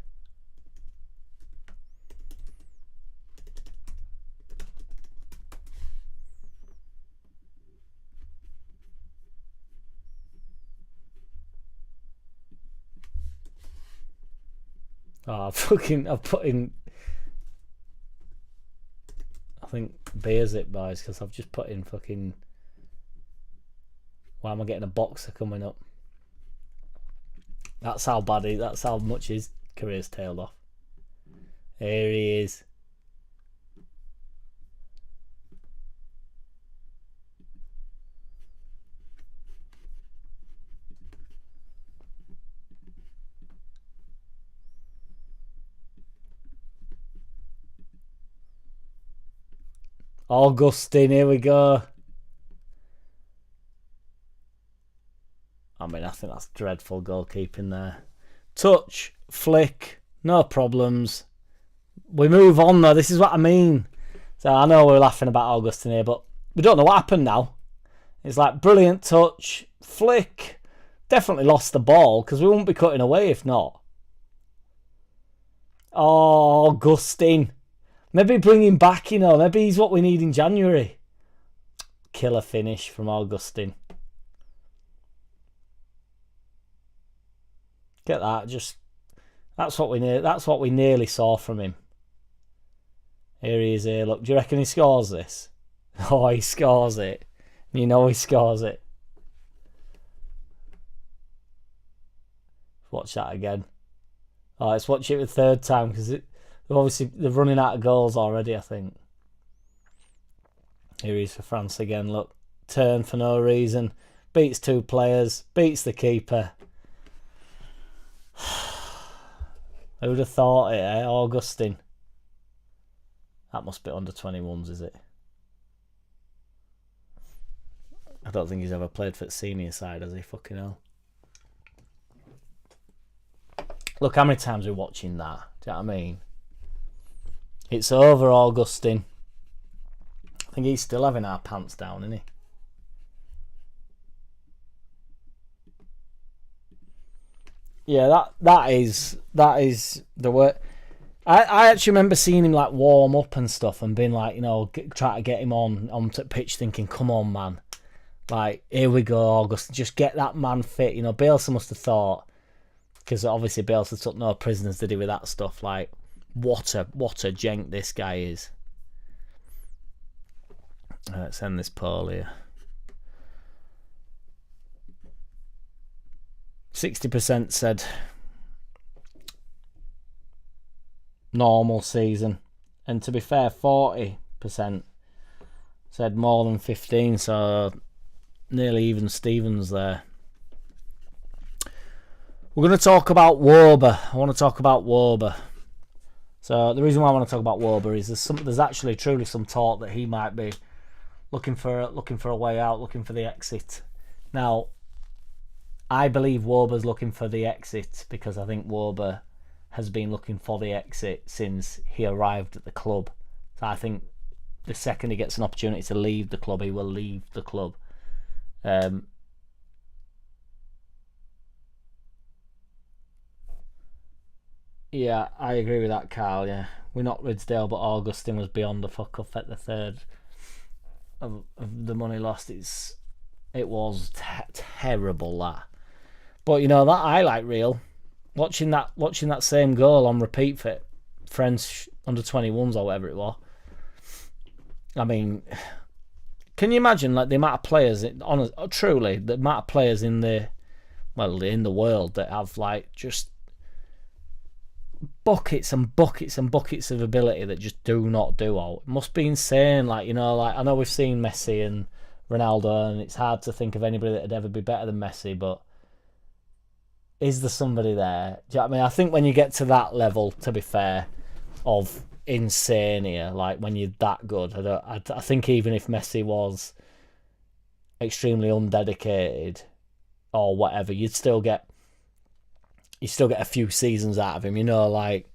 Oh, I've put in. I think beers it, boys, because I've just put in fucking. Why am I getting a boxer coming up? That's how that's how much his career's tailed off. Here he is. Augustine, here we go. I mean, I think that's dreadful goalkeeping there. Touch, flick, no problems. We move on though, this is what I mean. So I know we're laughing about Augustine here, but we don't know what happened now. It's like brilliant touch, flick. Definitely lost the ball, because we wouldn't be cutting away if not. Oh, Augustine. Maybe bring him back, you know. Maybe he's what we need in January. Killer finish from Augustine. Get that. Just that's what we nearly saw from him. Here he is here. Look, do you reckon he scores this? Oh, he scores it. You know he scores it. Watch that again. Oh, let's watch it the third time, because obviously they're running out of goals already, I think. Here he is for France again. Look, turn for no reason. Beats two players. Beats the keeper. Who'd have thought it, eh? Augustine. That must be under 21s, is it? I don't think he's ever played for the senior side, has he? Fucking hell. Look how many times we're watching that. Do you know what I mean? It's over, Augustine. I think he's still having our pants down, isn't he? Yeah, that is the word. I actually remember seeing him like warm up and stuff, and being like, try to get him onto pitch, thinking, come on, man, like here we go, August, just get that man fit. Bielsa must have thought, because obviously Bielsa took no prisoners, did he, with that stuff? Like, what a jenk this guy is. Let's end this poll here. 60% said normal season, and to be fair, 40% said more than 15, so nearly even Stevens there. We're going to talk about Wöber. I want to talk about Wöber. So the reason why I want to talk about Wöber is there's actually truly some talk that he might be looking for a way out, looking for the exit. Now, I believe Wöber's looking for the exit because I think Wöber has been looking for the exit since he arrived at the club. So I think the second he gets an opportunity to leave the club, he will leave the club. Yeah, I agree with that, Carl. Yeah, we're not Ridsdale, but Augustine was beyond the fuck off at the third of the money lost. It was terrible, that. But that highlight reel, watching that same goal on repeat for French under 21s or whatever it was. I mean, can you imagine like the amount of players? Truly, the amount of players in the world that have like just buckets and buckets and buckets of ability that just do not do all. It must be insane. Like I know we've seen Messi and Ronaldo, and it's hard to think of anybody that would ever be better than Messi, but is there somebody there? Do you know what I mean? I think when you get to that level, to be fair, of insane here, like when you're that good, I think even if Messi was extremely undedicated or whatever, you'd still get a few seasons out of him. Like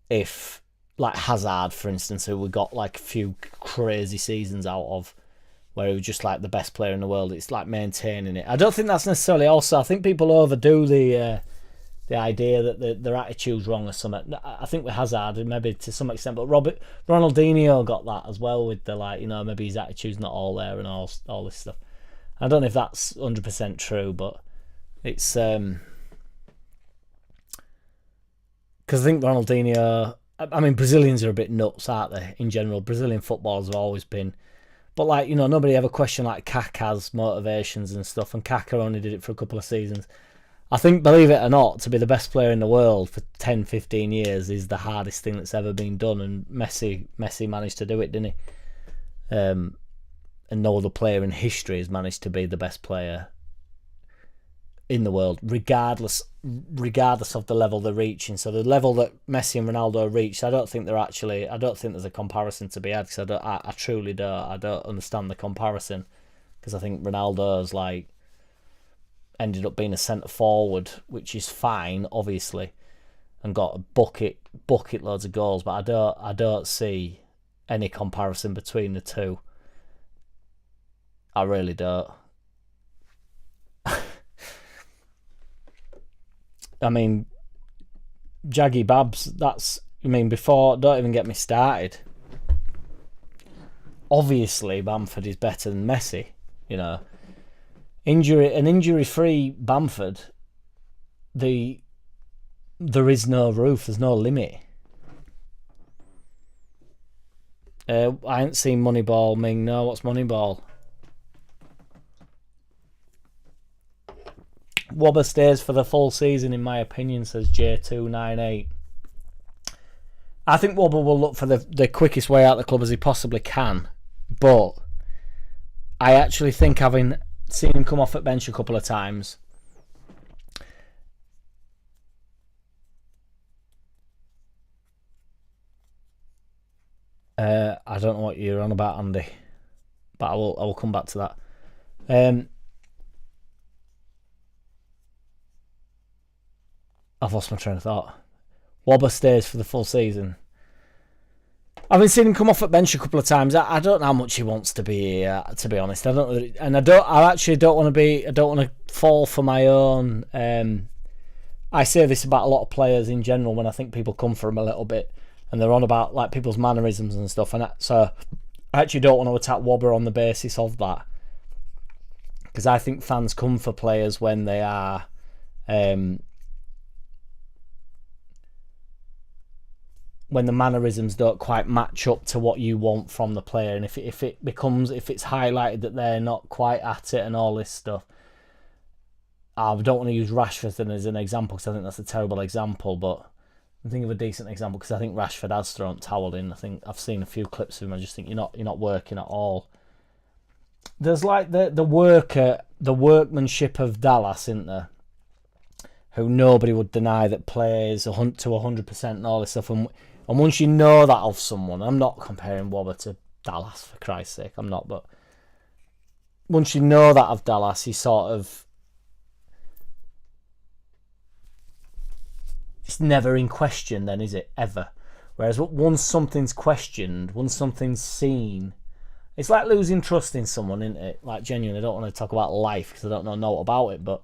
if like Hazard, for instance, who we got like a few crazy seasons out of, where he was just like the best player in the world. It's like maintaining it. I don't think that's necessarily also. I think people overdo the idea that their attitude's wrong or something. I think with Hazard, maybe to some extent, but Ronaldinho got that as well with the maybe his attitude's not all there and all this stuff. I don't know if that's 100% true, but it's because I think Ronaldinho. I mean, Brazilians are a bit nuts, aren't they? In general, Brazilian footballers have always been. But nobody ever questioned like Kaká's motivations and stuff, and Kaká only did it for a couple of seasons. I think, believe it or not, to be the best player in the world for 10, 15 years is the hardest thing that's ever been done, and Messi managed to do it, didn't he? And no other player in history has managed to be the best player in the world, regardless of the level they're reaching. So the level that Messi and Ronaldo reached, I don't think there's a comparison to be had, because I truly don't understand the comparison, because I think Ronaldo's like ended up being a centre forward, which is fine, obviously, and got a bucket loads of goals, but I don't see any comparison between the two. I really don't. I mean, Jaggy Babs, before, don't even get me started. Obviously, Bamford is better than Messi, an injury-free Bamford, there is no roof, there's no limit. I ain't seen Moneyball, Ming. No, what's Moneyball? Wöber stays for the full season, in my opinion, says J298. I think Wöber will look for the quickest way out of the club as he possibly can, but I actually think, having seen him come off at bench a couple of times, I don't know what you're on about, Andy, but I will come back to that. I've lost my train of thought. Wöber stays for the full season. I've been seeing him come off at bench a couple of times. I don't know how much he wants to be here, to be honest. I don't, and I actually don't want to be. I don't want to fall for my own. I say this about a lot of players in general when I think people come for him a little bit, and they're on about like people's mannerisms and stuff. And so I actually don't want to attack Wobber on the basis of that, because I think fans come for players when they are. When the mannerisms don't quite match up to what you want from the player, and if it's highlighted that they're not quite at it and all this stuff. I don't want to use Rashford as an example because I think that's a terrible example, but I think of a decent example because I think Rashford has thrown towel in. I think I've seen a few clips of him. I just think you're not working at all. There's like the workmanship of Dallas, isn't there? Who nobody would deny that plays to 100% and all this stuff. And once you know that of someone, I'm not comparing Wobber to Dallas for Christ's sake, I'm not. But once you know that of Dallas, he sort of, it's never in question. Then is it ever? Whereas once something's questioned, once something's seen, it's like losing trust in someone, isn't it? Like genuinely, I don't want to talk about life because I don't know about it, but.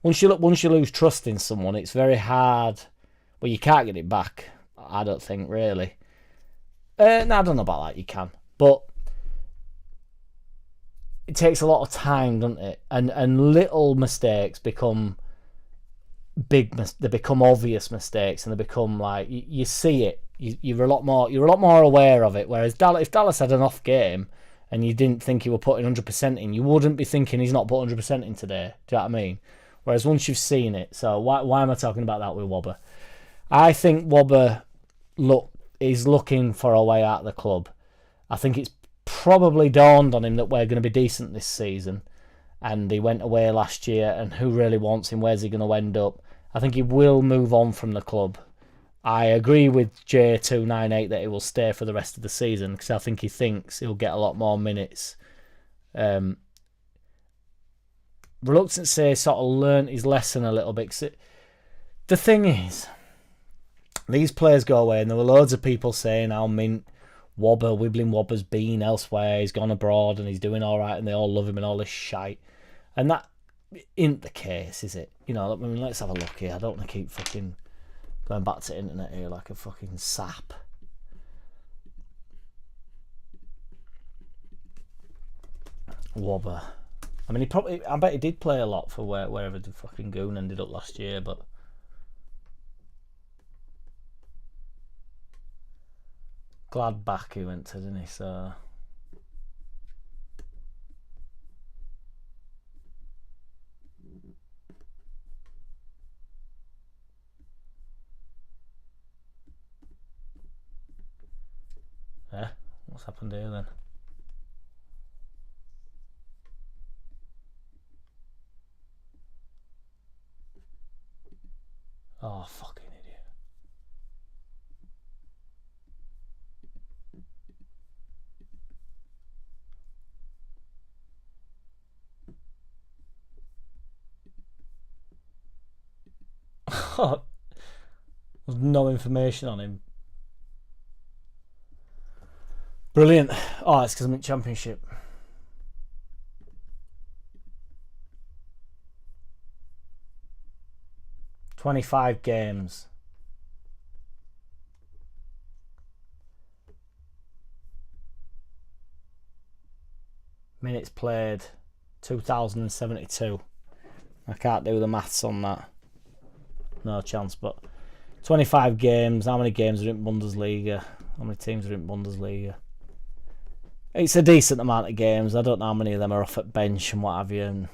Once you lose trust in someone, it's very hard. Well, you can't get it back. I don't think really. No, I don't know about that. You can, but it takes a lot of time, doesn't it? And little mistakes become big. They become obvious mistakes, and they become like you see it. You're a lot more aware of it. Whereas if Dallas had an off game and you didn't think he were putting 100% in, you wouldn't be thinking he's not put 100% in today. Do you know what I mean? Whereas once you've seen it, so why am I talking about that with Wobber? I think Wobber is looking for a way out of the club. I think it's probably dawned on him that we're going to be decent this season, and he went away last year, and who really wants him? Where's he going to end up? I think he will move on from the club. I agree with J298 that he will stay for the rest of the season because I think he thinks he'll get a lot more minutes. Reluctant to say sort of learnt his lesson a little bit. The thing is, these players go away and there were loads of people saying how mint Wibbling Wobber's been elsewhere, he's gone abroad and he's doing alright and they all love him and all this shite. And that isn't the case, is it? You know, I mean, let's have a look here. I don't want to keep fucking going back to internet here like a fucking sap. Wobber. I mean, I bet he did play a lot for wherever the fucking goon ended up last year, but Gladbach he went to, didn't he? So yeah, what's happened here then? Oh, fucking idiot. There's no information on him. Brilliant. Oh, it's because I'm in Championship. "25 games. Minutes played, 2,072. I can't do the maths on that. No chance, but 25 games. How many games are in Bundesliga? How many teams are in Bundesliga? It's a decent amount of games. I don't know how many of them are off at bench and what have you. And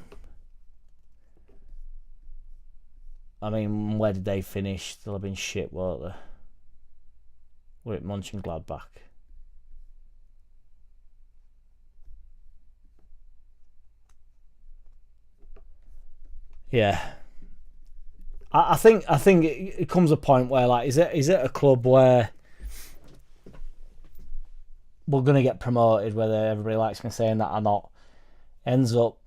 I mean, where did they finish? They'll have been shit, weren't they? We're at Mönchengladbach. Yeah. I think it comes a point where, like, is it a club where we're going to get promoted, whether everybody likes me saying that or not? Ends up,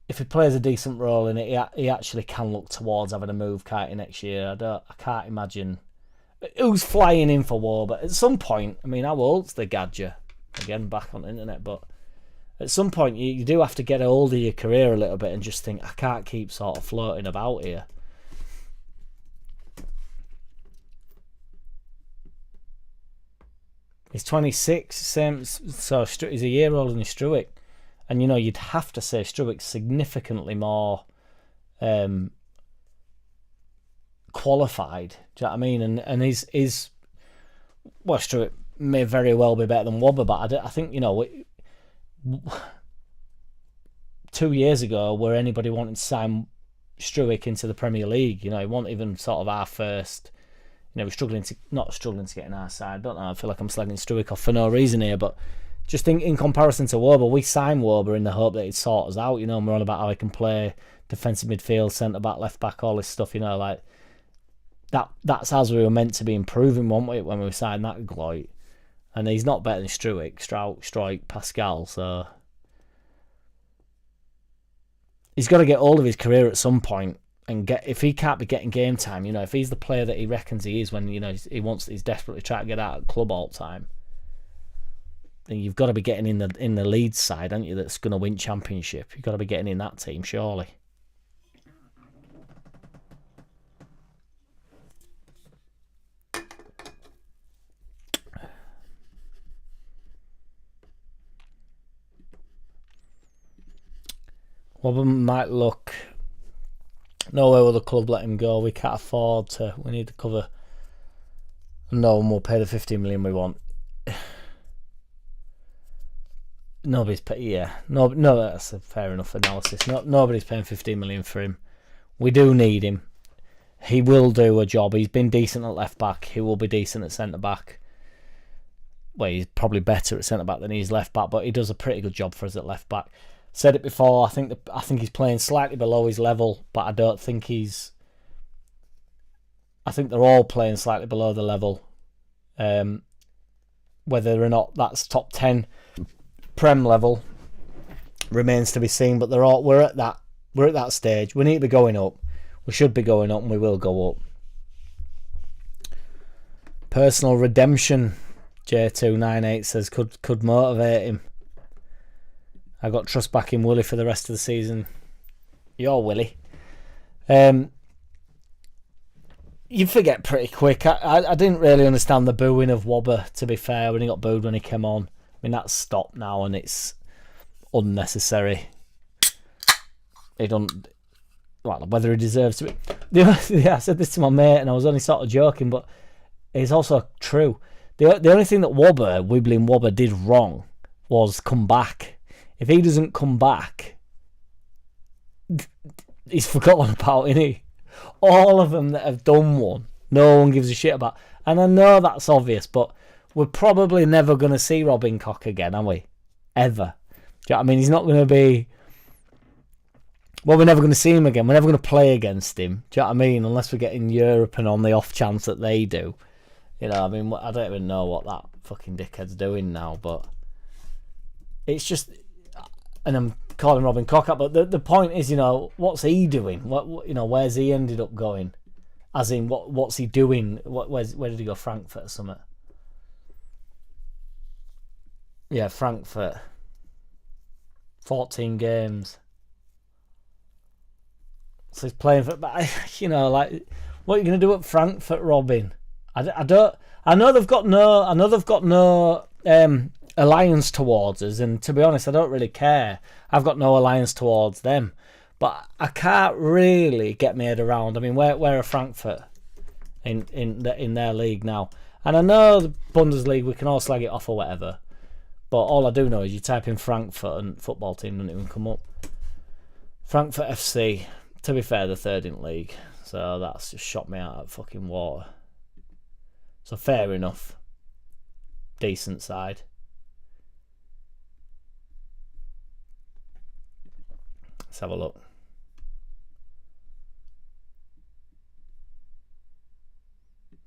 if he plays a decent role in it, he actually can look towards having a move, can't he, next year? I can't imagine who's flying in for war. But at some point, I mean, how old's the Gadger? Again, back on the internet, but at some point you do have to get a hold of your career a little bit and just think, I can't keep sort of floating about here. He's 26, same, so he's a year older than Struick. And, you know, you'd have to say Struick's significantly more qualified. Do you know what I mean? And he's well, Struick may very well be better than Wobber, but I think, you know, 2 years ago, were anybody wanting to sign Struick into the Premier League? You know, he wasn't even sort of our first. You know, we're not struggling to get in our side. I don't know, I feel like I'm slagging Struick off for no reason here, but just in comparison to Wobber, we signed Wobber in the hope that he'd sort us out, you know, and we're on about how he can play defensive midfield, centre-back, left-back, all this stuff, you know, like, that's as we were meant to be improving, weren't we, when we signed that Gloit. And he's not better than Struick, Strike, Pascal, so he's got to get hold of his career at some point. And if he can't be getting game time, you know, if he's the player that he reckons he is when, you know, he's desperately trying to get out of the club all the time, then you've got to be getting in the Leeds side, haven't you, that's going to win Championship. You've got to be getting in that team, surely. Wobber might look... Nowhere will the club let him go. We can't afford to. We need to cover. No one will pay the 15 million we want. Nobody's pay. Yeah, no, that's a fair enough analysis. Nobody's paying 15 million for him. We do need him. He will do a job. He's been decent at left back. He will be decent at centre back. Well, he's probably better at centre back than he's left back, but he does a pretty good job for us at left back. Said it before, I think he's playing slightly below his level, but I don't think he's... I think they're all playing slightly below the level. Whether or not that's top 10 Prem level remains to be seen, but we're at that stage. We need to be going up. We should be going up, and we will go up. Personal redemption, J298 says, could motivate him. I got trust back in Willie for the rest of the season. You're Willie. You forget pretty quick. I didn't really understand the booing of Wobber, to be fair, when he got booed when he came on. I mean, that's stopped now and it's unnecessary. He don't... Well, whether he deserves to be... Yeah, I said this to my mate and I was only sort of joking, but it's also true. The only thing that Wibbling Wobber did wrong was come back. If he doesn't come back, he's forgotten about, isn't he? All of them that have done one, no one gives a shit about. And I know that's obvious, but we're probably never going to see Robin Koch again, are we? Ever. Do you know what I mean? He's not going to be... Well, we're never going to see him again. We're never going to play against him. Do you know what I mean? Unless we get in Europe and on the off chance that they do. You know, I mean, I don't even know what that fucking dickhead's doing now, but it's just... And I'm calling Robin Koch up, but the point is, you know, what's he doing? What you know, where's he ended up going? As in, what's he doing? Where did he go? Frankfurt or something? Yeah, Frankfurt. 14 games. So he's playing for, but you know, like, what are you going to do at Frankfurt, Robin? I don't. I know they've got no alliance towards us, and to be honest, I don't really care. I've got no alliance towards them, but I can't really get my head around. I mean, where are Frankfurt in their league now? And I know the Bundesliga, we can all slag it off or whatever, but all I do know is you type in Frankfurt and football team doesn't even come up. Frankfurt FC. To be fair, they're third in league, so that's just shot me out of fucking water. So fair enough. Decent side. Let's have a look.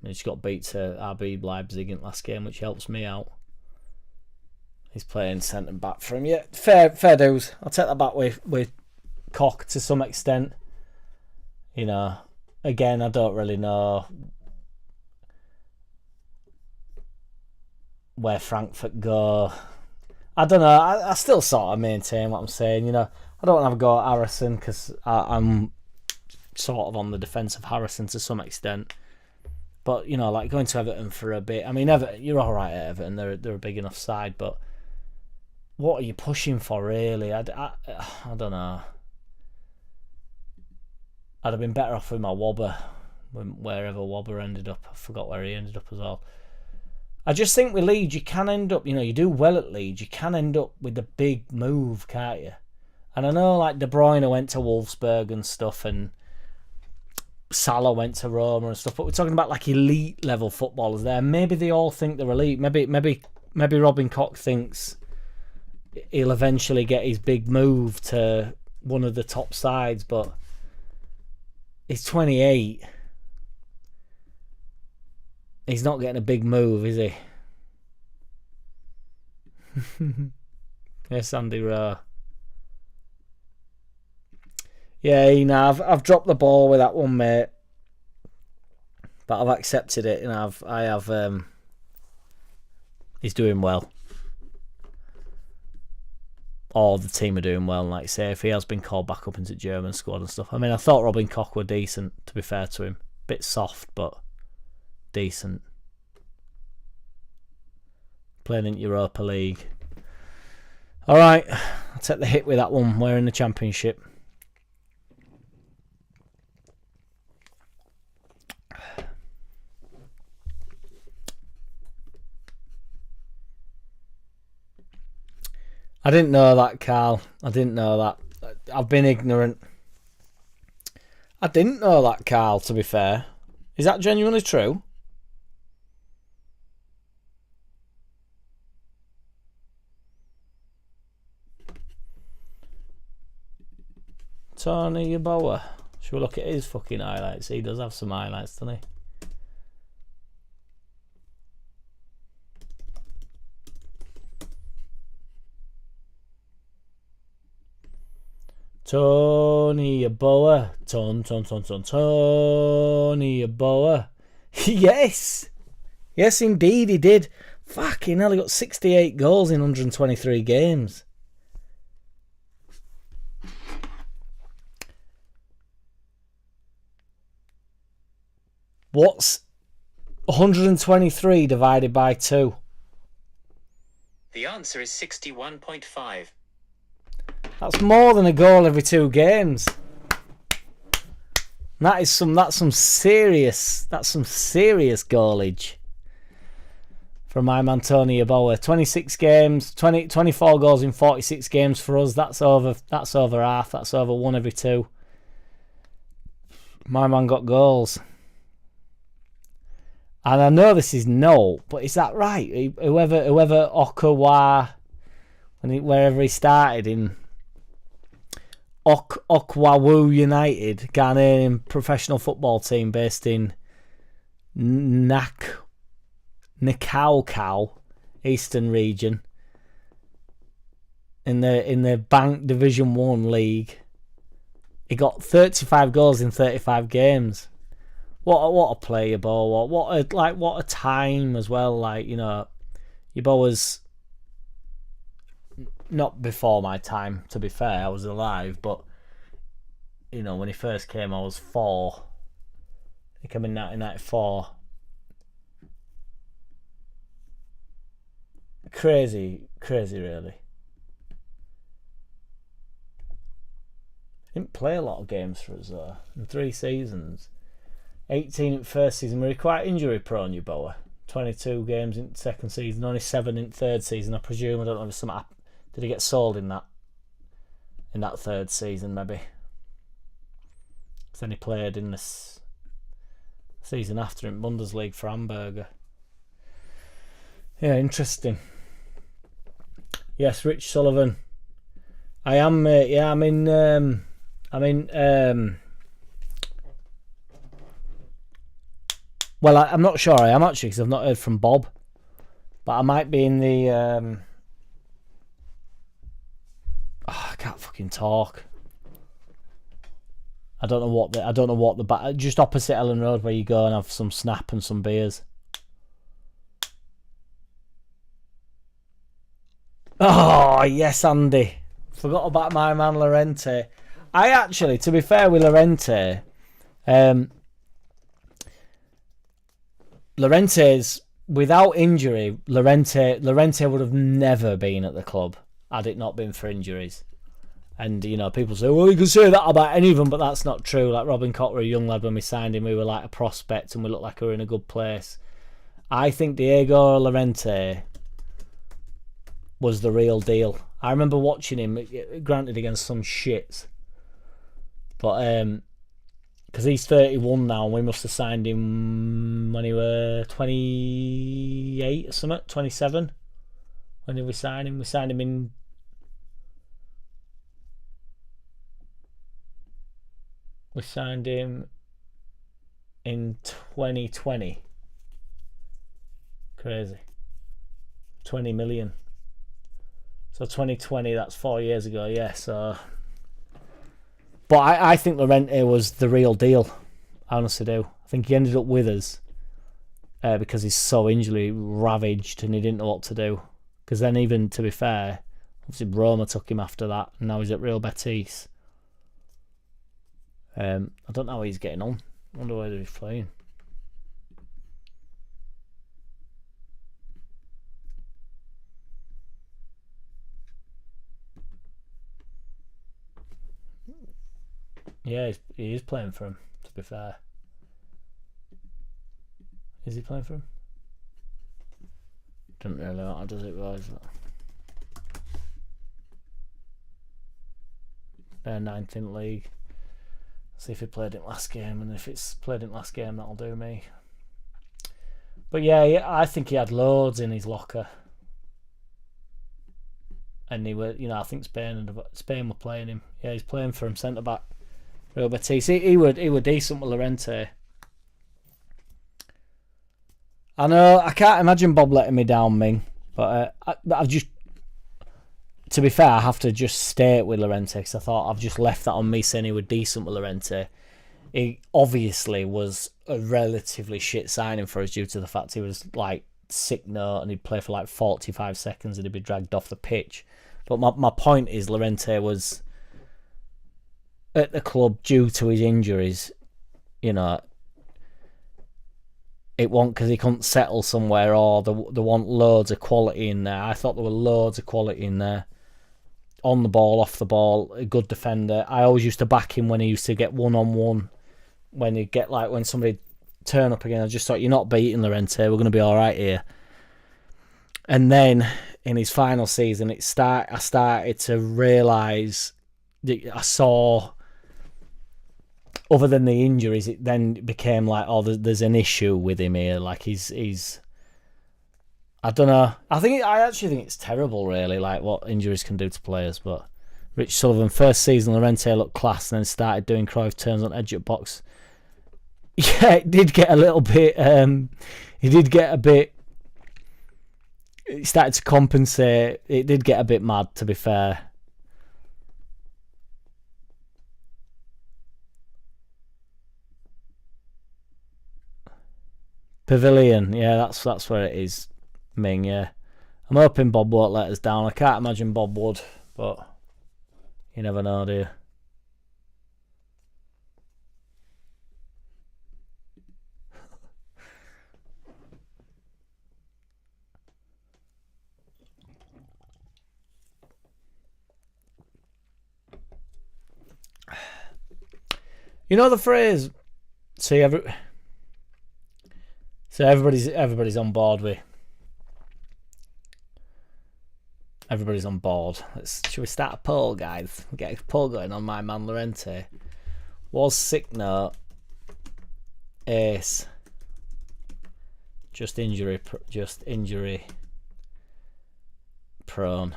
He just got beat to RB Leipzig in last game, which helps me out. He's playing centre back for him. Yeah, fair dues. I'll take that back with Koch to some extent. You know, again, I don't really know. where Frankfurt go. I don't know. I still sort of maintain what I'm saying. You know, I don't want to have a go at Harrison because I'm sort of on the defence of Harrison to some extent. But you know, like going to Everton for a bit. I mean, Everton, you're all right at Everton. They're a big enough side, but what are you pushing for, really? I don't know. I'd have been better off with my Wobber, wherever Wobber ended up. I forgot where he ended up as well. I just think with Leeds, you can end up, you know, you do well at Leeds, you can end up with a big move, can't you? And I know, like, De Bruyne went to Wolfsburg and stuff, and Salah went to Roma and stuff, but we're talking about, like, elite level footballers there. Maybe they all think they're elite. Maybe Robin Koch thinks he'll eventually get his big move to one of the top sides, but he's 28. He's not getting a big move, is he? Yes, Andy Rowe. Yeah, you know, I've dropped the ball with that one, mate. But I've accepted it, and I have. He's doing well. Or the team are doing well, and like I say, if he has been called back up into German squad and stuff. I mean, I thought Robin Koch were decent, to be fair to him. Bit soft, but decent. Playing in Europa League. Alright, I'll take the hit with that one. We're in the Championship. I didn't know that, Carl. I didn't know that. I've been ignorant. I didn't know that, Carl, to be fair. Is that genuinely true? Tony Yeboah. Should we look at his fucking highlights? He does have some highlights, doesn't he? Tony Yeboah. Tony Yeboah. Yes! Yes, indeed, he did. Fucking hell, he got 68 goals in 123 games. What's 123 divided by 2? The answer is 61.5. That's more than a goal every 2 games. That's some serious goalage from my man Tony Yeboah. 26 games, 24 goals in 46 games for us. That's over half. That's over 1 every 2. My man got goals. And I know this is no, but is that right? Whoever Okawa, wherever he started in Okwawu United, Ghanaian professional football team based in Nakaukau, Eastern region, in the Bank Division 1 league. He got 35 goals in 35 games. What a player, Bo. What a time as well. Like, you know, Yeboah was not before my time, to be fair. I was alive, but you know, when he first came, I was 4. He came in 1994. Crazy, really. Didn't play a lot of games for us though. In 3 seasons. 18 in first season. Were he quite injury prone, Yeboah? 22 games in second season, only 7 in third season. I presume, I don't know if something happened. Did he get sold in that third season, maybe? Because then he played in this season after in Bundesliga for Hamburger. Yeah, interesting. Yes, Rich Sullivan. I am, mate. Yeah, I'm in. Well, I'm not sure I am actually, because I've not heard from Bob. But I might be in the. I can't fucking talk. I don't know what the just opposite Ellen Road where you go and have some snap and some beers. Oh, yes, Andy. Forgot about my man Llorente. I actually, to be fair with Llorente's, without injury, Llorente would have never been at the club had it not been for injuries. And, you know, people say, well, you can say that about any of them, but that's not true. Like Robin Cotter, a young lad, when we signed him, we were like a prospect and we looked like we were in a good place. I think Diego Llorente was the real deal. I remember watching him, granted against some shits, but because he's 31 now, and we must have signed him when he were 28 or something, 27. When did we sign him? We signed him in... We signed him in 2020. Crazy. 20 million. So 2020, that's 4 years ago, yeah, so... But I think Llorente was the real deal. I honestly do. I think he ended up with us because he's so injury ravaged and he didn't know what to do. Because then even, to be fair, obviously Roma took him after that and now he's at Real Betis. I don't know how he's getting on. I wonder whether he's playing. Yeah, he is playing for him, to be fair. Is he playing for him? Don't really know how does it realise that. They're 9th in the league. See if he played it last game, and if it's played it last game, that'll do me. But yeah, I think he had loads in his locker. And he were, you know, I think Spain were playing him. Yeah, he's playing for him, centre back. Real Betis. He were decent with Llorente. I know I can't imagine Bob letting me down, Ming, but I've just, to be fair, I have to just stay with Llorente because I thought I've just left that on me saying he was decent with Llorente. He obviously was a relatively shit signing for us due to the fact he was like sick note and he'd play for like 45 seconds and he'd be dragged off the pitch. But my point is Llorente was at the club due to his injuries, you know. It wasn't because he couldn't settle somewhere or there want loads of quality in there. I thought there were loads of quality in there. On the ball, off the ball, a good defender. I always used to back him when he used to get one-on-one. When he'd get like, when somebody turn up again, I just thought, you're not beating Llorente, we're going to be alright here. And then in his final season, I started to realise that I saw, other than the injuries, it then became like, oh, there's an issue with him here. Like he's I don't know. I actually think it's terrible, really, like what injuries can do to players. But Rich Sullivan, first season, Llorente looked class, and then started doing Cruyff turns on edge of box. Yeah, it did get a little bit. He did get a bit. It started to compensate. It did get a bit mad, to be fair. Pavilion, yeah, that's where it is, Ming, yeah. I'm hoping Bob won't let us down. I can't imagine Bob would, but you never know, do you? You know the phrase, everybody's on board with. Everybody's on board. Should we start a poll, guys? Get a poll going on my man Llorente. Was sick note ace? Just injury prone.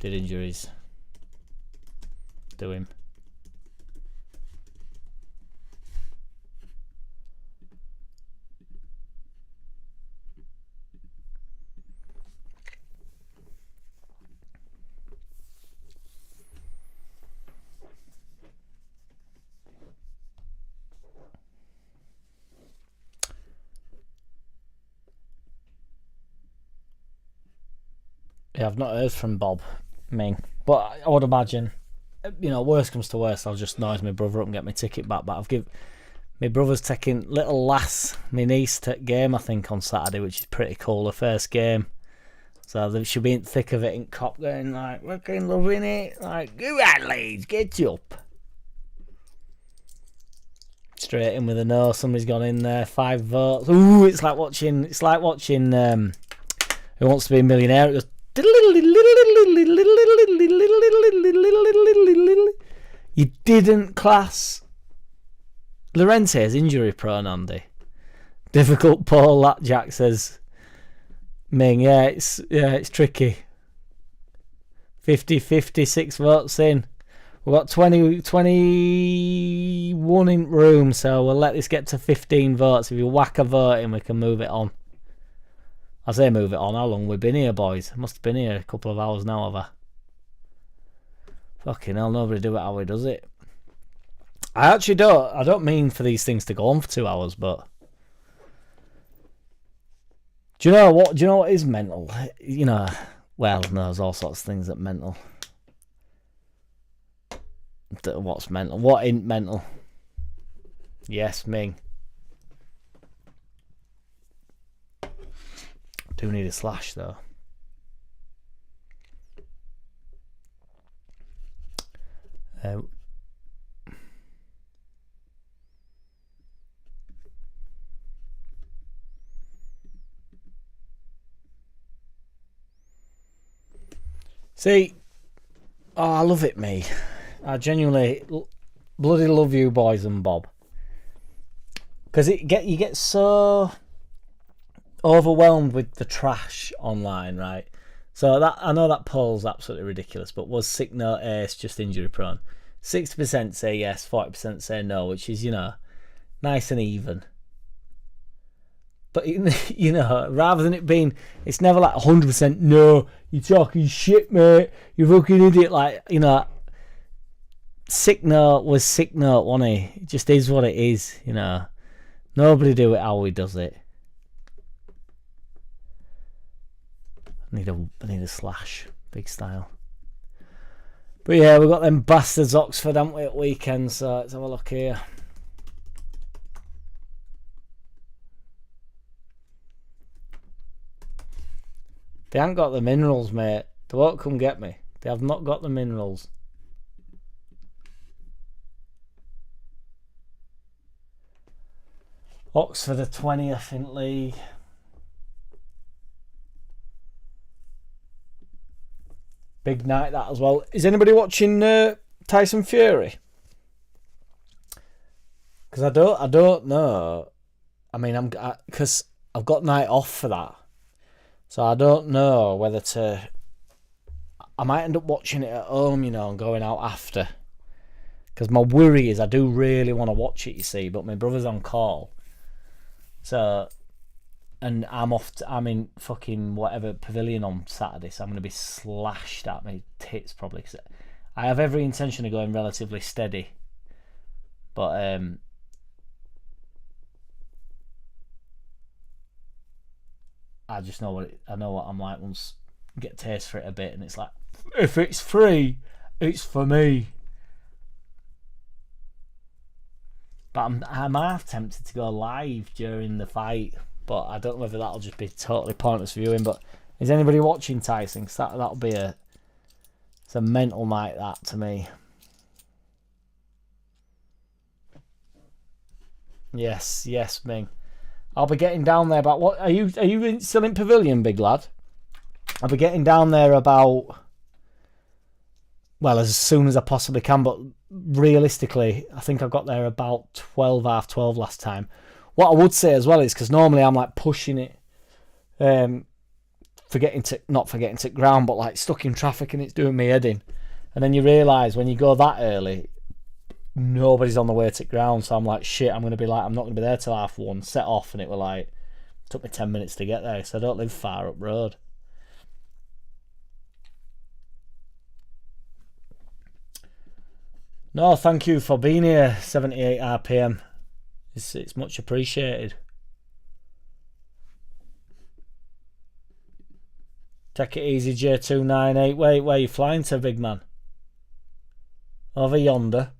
Did injuries do him? Yeah, I've not heard from Bob Ming, but I would imagine, you know, worst comes to worst, I'll just noise my brother up and get my ticket back. But my brother's taking little lass, my niece, to game, I think, on Saturday, which is pretty cool. The first game. So she'll be in the thick of it in Cop, going like, fucking loving it. Like, go on, Leeds, get up. Straight in with a no. Somebody's gone in there. 5 votes. Ooh, it's like watching. Who Wants to Be a Millionaire? It goes. You didn't class Llorente's injury prone, Andy. Difficult Paul, that Jack says. Ming, it's tricky. 50-56 votes in. We've got 21 in room, so we'll let this get to 15 votes. If you whack a vote in, we can move it on. I say move it on. How long we've been here, boys? Must have been here a couple of hours now, have I? Fucking hell, nobody do it how he does it. I don't mean for these things to go on for 2 hours, but do you know what is mental? You know, well, no, there's all sorts of things that mental. What's mental? What ain't mental? Yes, Ming. Do need a slash though. See, I love it, me. I genuinely bloody love you, boys and Bob, because you get so overwhelmed with the trash online, right? So that I know that poll's absolutely ridiculous, but was sick no ace just injury prone? 60% say yes, 40% say no, which is, you know, nice and even. But you know, rather than it being, it's never like 100% no, you're talking shit, mate, you fucking idiot. Like, you know, sick note was sick note, wasn't he? It just is what it is, you know. Nobody do it how he does it. I need a slash, big style. But yeah, we've got them bastards Oxford, haven't we, at weekend? So let's have a look here. They haven't got the minerals, mate. They won't come get me. They have not got the minerals. Oxford are 20th in league. Big night that as well. Is anybody watching Tyson Fury? Because I don't know. I mean, because I've got night off for that, so I don't know whether to. I might end up watching it at home, you know, and going out after. Because my worry is I do really want to watch it, you see, but my brother's on call. So, and I'm in fucking whatever pavilion on Saturday, so I'm going to be slashed at my tits probably. Cause I have every intention of going relatively steady, but I just know I know what I'm like once I get taste for it a bit, and it's like, if it's free, it's for me. But I'm half tempted to go live during the fight, but I don't know whether that'll just be totally pointless viewing. But is anybody watching Tyson? Cause that'll be it's a mental night, that, to me. Yes, Ming. I'll be getting down there about what? Are you still in pavilion, big lad? I'll be getting down there about, well, as soon as I possibly can, but realistically, I think I got there about 12, half 12 last time. What I would say as well is, because normally I'm like pushing it, not forgetting to ground, but like stuck in traffic and it's doing me head in. And then you realise when you go that early, nobody's on the way to ground, so I'm like, shit, I'm not going to be there till 1:30, set off, and it took me 10 minutes to get there, so I don't live far up road. No, thank you for being here, 78 RPM. It's much appreciated. Take it easy, J298. Wait, where you flying to, big man? Over yonder.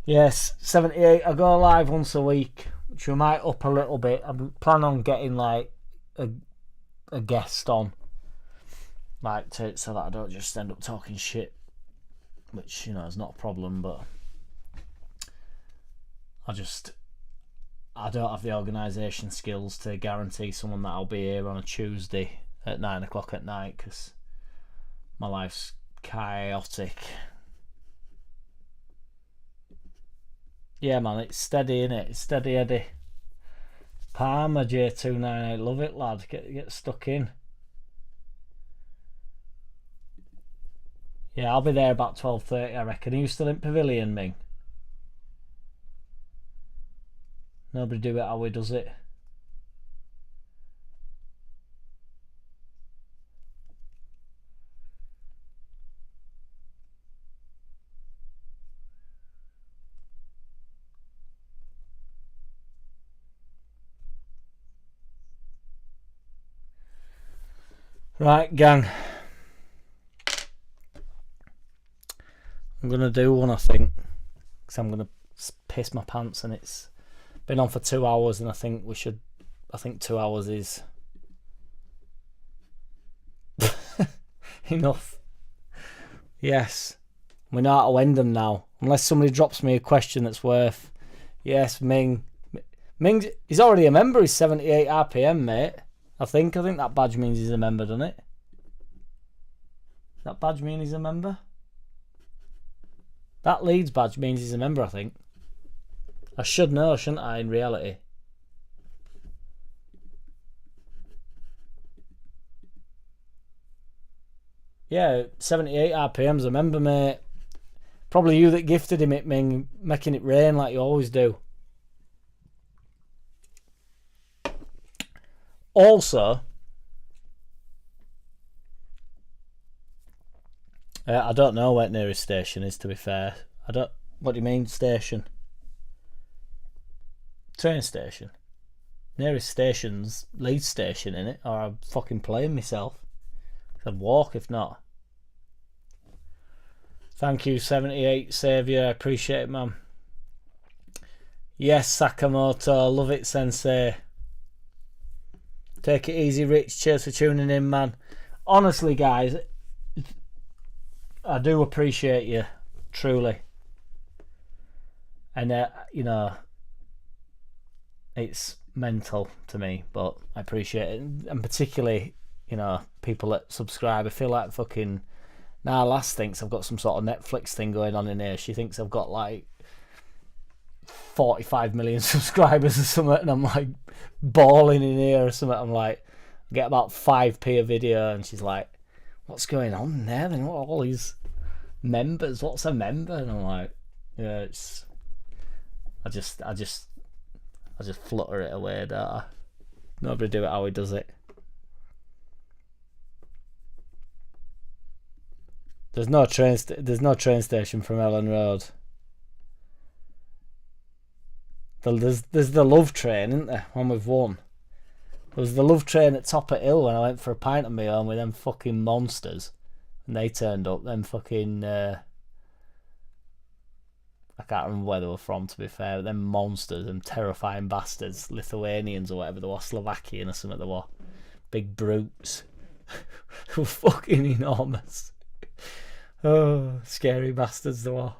Yes, 78. I go live once a week, which we might up a little bit. I plan on getting like a guest on, like so that I don't just end up talking shit, which, you know, is not a problem. But I don't have the organisation skills to guarantee someone that I'll be here on a Tuesday at 9 o'clock at night, because my life's chaotic. Yeah, man, it's steady, innit? It's steady Eddie. Palmer, J298, love it, lad. Get stuck in. Yeah, I'll be there about 12:30, I reckon. Are you still in Pavilion, Ming? Nobody do it how he does it. Right, gang. I'm going to do one, I think, because I'm going to piss my pants, and it's been on for 2 hours, and I think 2 hours is enough. Yes. We know how to end them now. Unless somebody drops me a question that's worth... Yes, Ming. Ming, he's already a member. He's 78 RPM, mate. I think that badge means he's a member, doesn't it? That badge mean he's a member? That Leeds badge means he's a member, I think. I should know, shouldn't I, in reality? Yeah, 78 RPM's a member, mate. Probably you that gifted him it, Ming, making it rain like you always do. Also, I don't know where the nearest station is, to be fair. What do you mean, station? Train station. Nearest station's Leeds station, innit? Or I'm fucking playing myself. I'd walk if not. Thank you, 78 Saviour. I appreciate it, man. Yes, Sakamoto. Love it, Sensei. Take it easy, Rich. Cheers for tuning in, man. Honestly, guys, I do appreciate you, truly. And, you know, it's mental to me, but I appreciate it. And particularly, you know, people that subscribe. I feel like fucking... Nah, Lass thinks I've got some sort of Netflix thing going on in here. She thinks I've got, like, 45 million subscribers or something, and I'm like bawling in here or something. I'm like, I get about 5p a video, and she's like, what's going on there then? What are all these members? What's a member? And I'm like, yeah, it's I just flutter it away, don't I? Nobody do it how he does it. There's no train station from Ellen Road. There's the Love Train, isn't there? One we've won. There was the Love Train at Top of Hill when I went for a pint on my own with them fucking monsters. And they turned up, them fucking... I can't remember where they were from, to be fair. But them monsters, them terrifying bastards. Lithuanians or whatever they were. Slovakian or something they were. Big brutes. They were fucking enormous. Oh, scary bastards they were.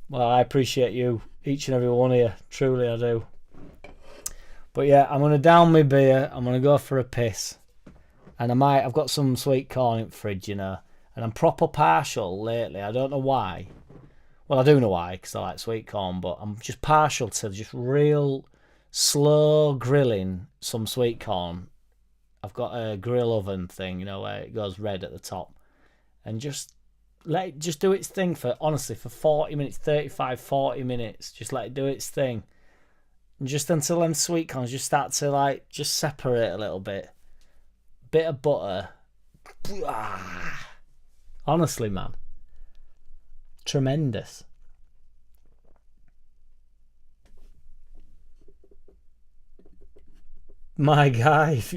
Well, I appreciate you, each and every one of you. Truly, I do. But yeah, I'm going to down my beer. I'm going to go for a piss. And I've got some sweet corn in the fridge, you know. And I'm proper partial lately. I don't know why. Well, I do know why, because I like sweet corn. But I'm just partial to just real slow grilling some sweet corn. I've got a grill oven thing, you know, where it goes red at the top. And just... let it just do its thing for 40 minutes, 35, 40 minutes. Just let it do its thing. And just until them sweet corns just start to, like, just separate a little bit. Bit of butter. Honestly, man. Tremendous. my guy, if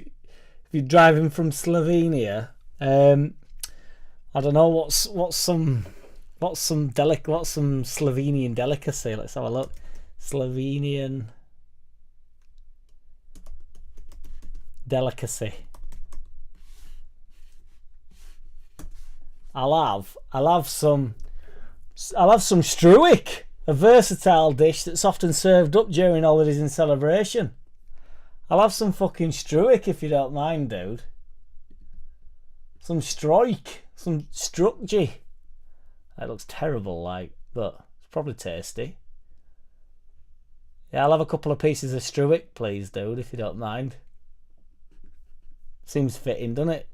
you're driving from Slovenia, I don't know what's some Slovenian delicacy. Let's have a look. Slovenian delicacy. I'll have some struik, a versatile dish that's often served up during holidays and celebration. I'll have some fucking struik if you don't mind, dude. Some strike, some strucgy. That looks terrible, like, but it's probably tasty. Yeah, I'll have a couple of pieces of struik, please, dude, if you don't mind. Seems fitting, doesn't it?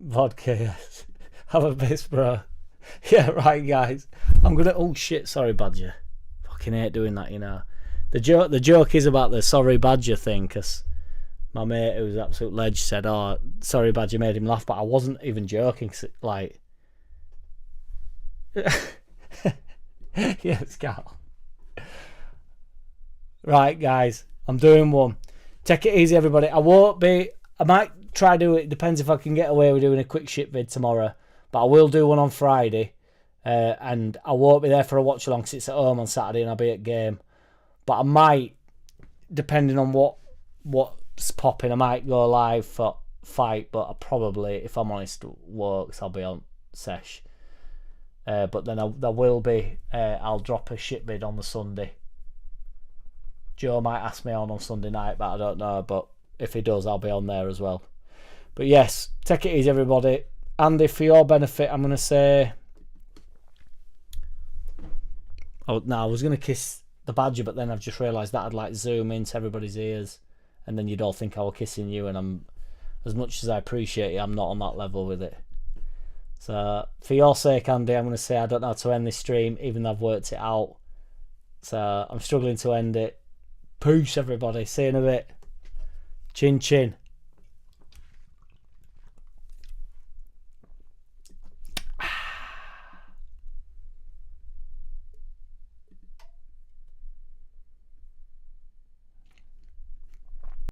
Vodka, yes. Have a piss, bro. Yeah, right, guys. I'm gonna. Oh shit! Sorry, Badger. Fucking hate doing that, you know. The joke is about the sorry Badger thing, because my mate, who's an absolute ledge, said, "Oh, sorry Badger made him laugh," but I wasn't even joking. Like, yes, Carl. Right, guys. I'm doing one. Take it easy, everybody. I might try do it. Depends if I can get away with doing a quick shit vid tomorrow. But I will do one on Friday. And I won't be there for a watch along because it's at home on Saturday and I'll be at game. But I might, depending on what's popping, I might go live for fight. But I probably, if I'm honest, works. I'll be on sesh. But then there will be, I'll drop a shit vid on the Sunday. Joe might ask me on Sunday night, but I don't know. But if he does, I'll be on there as well. But yes, take it easy, everybody. Andy, for your benefit, I'm going to say... Oh, no, I was going to kiss the Badger, but then I've just realised that I'd like zoom into everybody's ears, and then you'd all think I was kissing you, and I'm, as much as I appreciate it, I'm not on that level with it. So, for your sake, Andy, I'm going to say I don't know how to end this stream, even though I've worked it out. So, I'm struggling to end it. Peace, everybody. See you in a bit. Chin chin.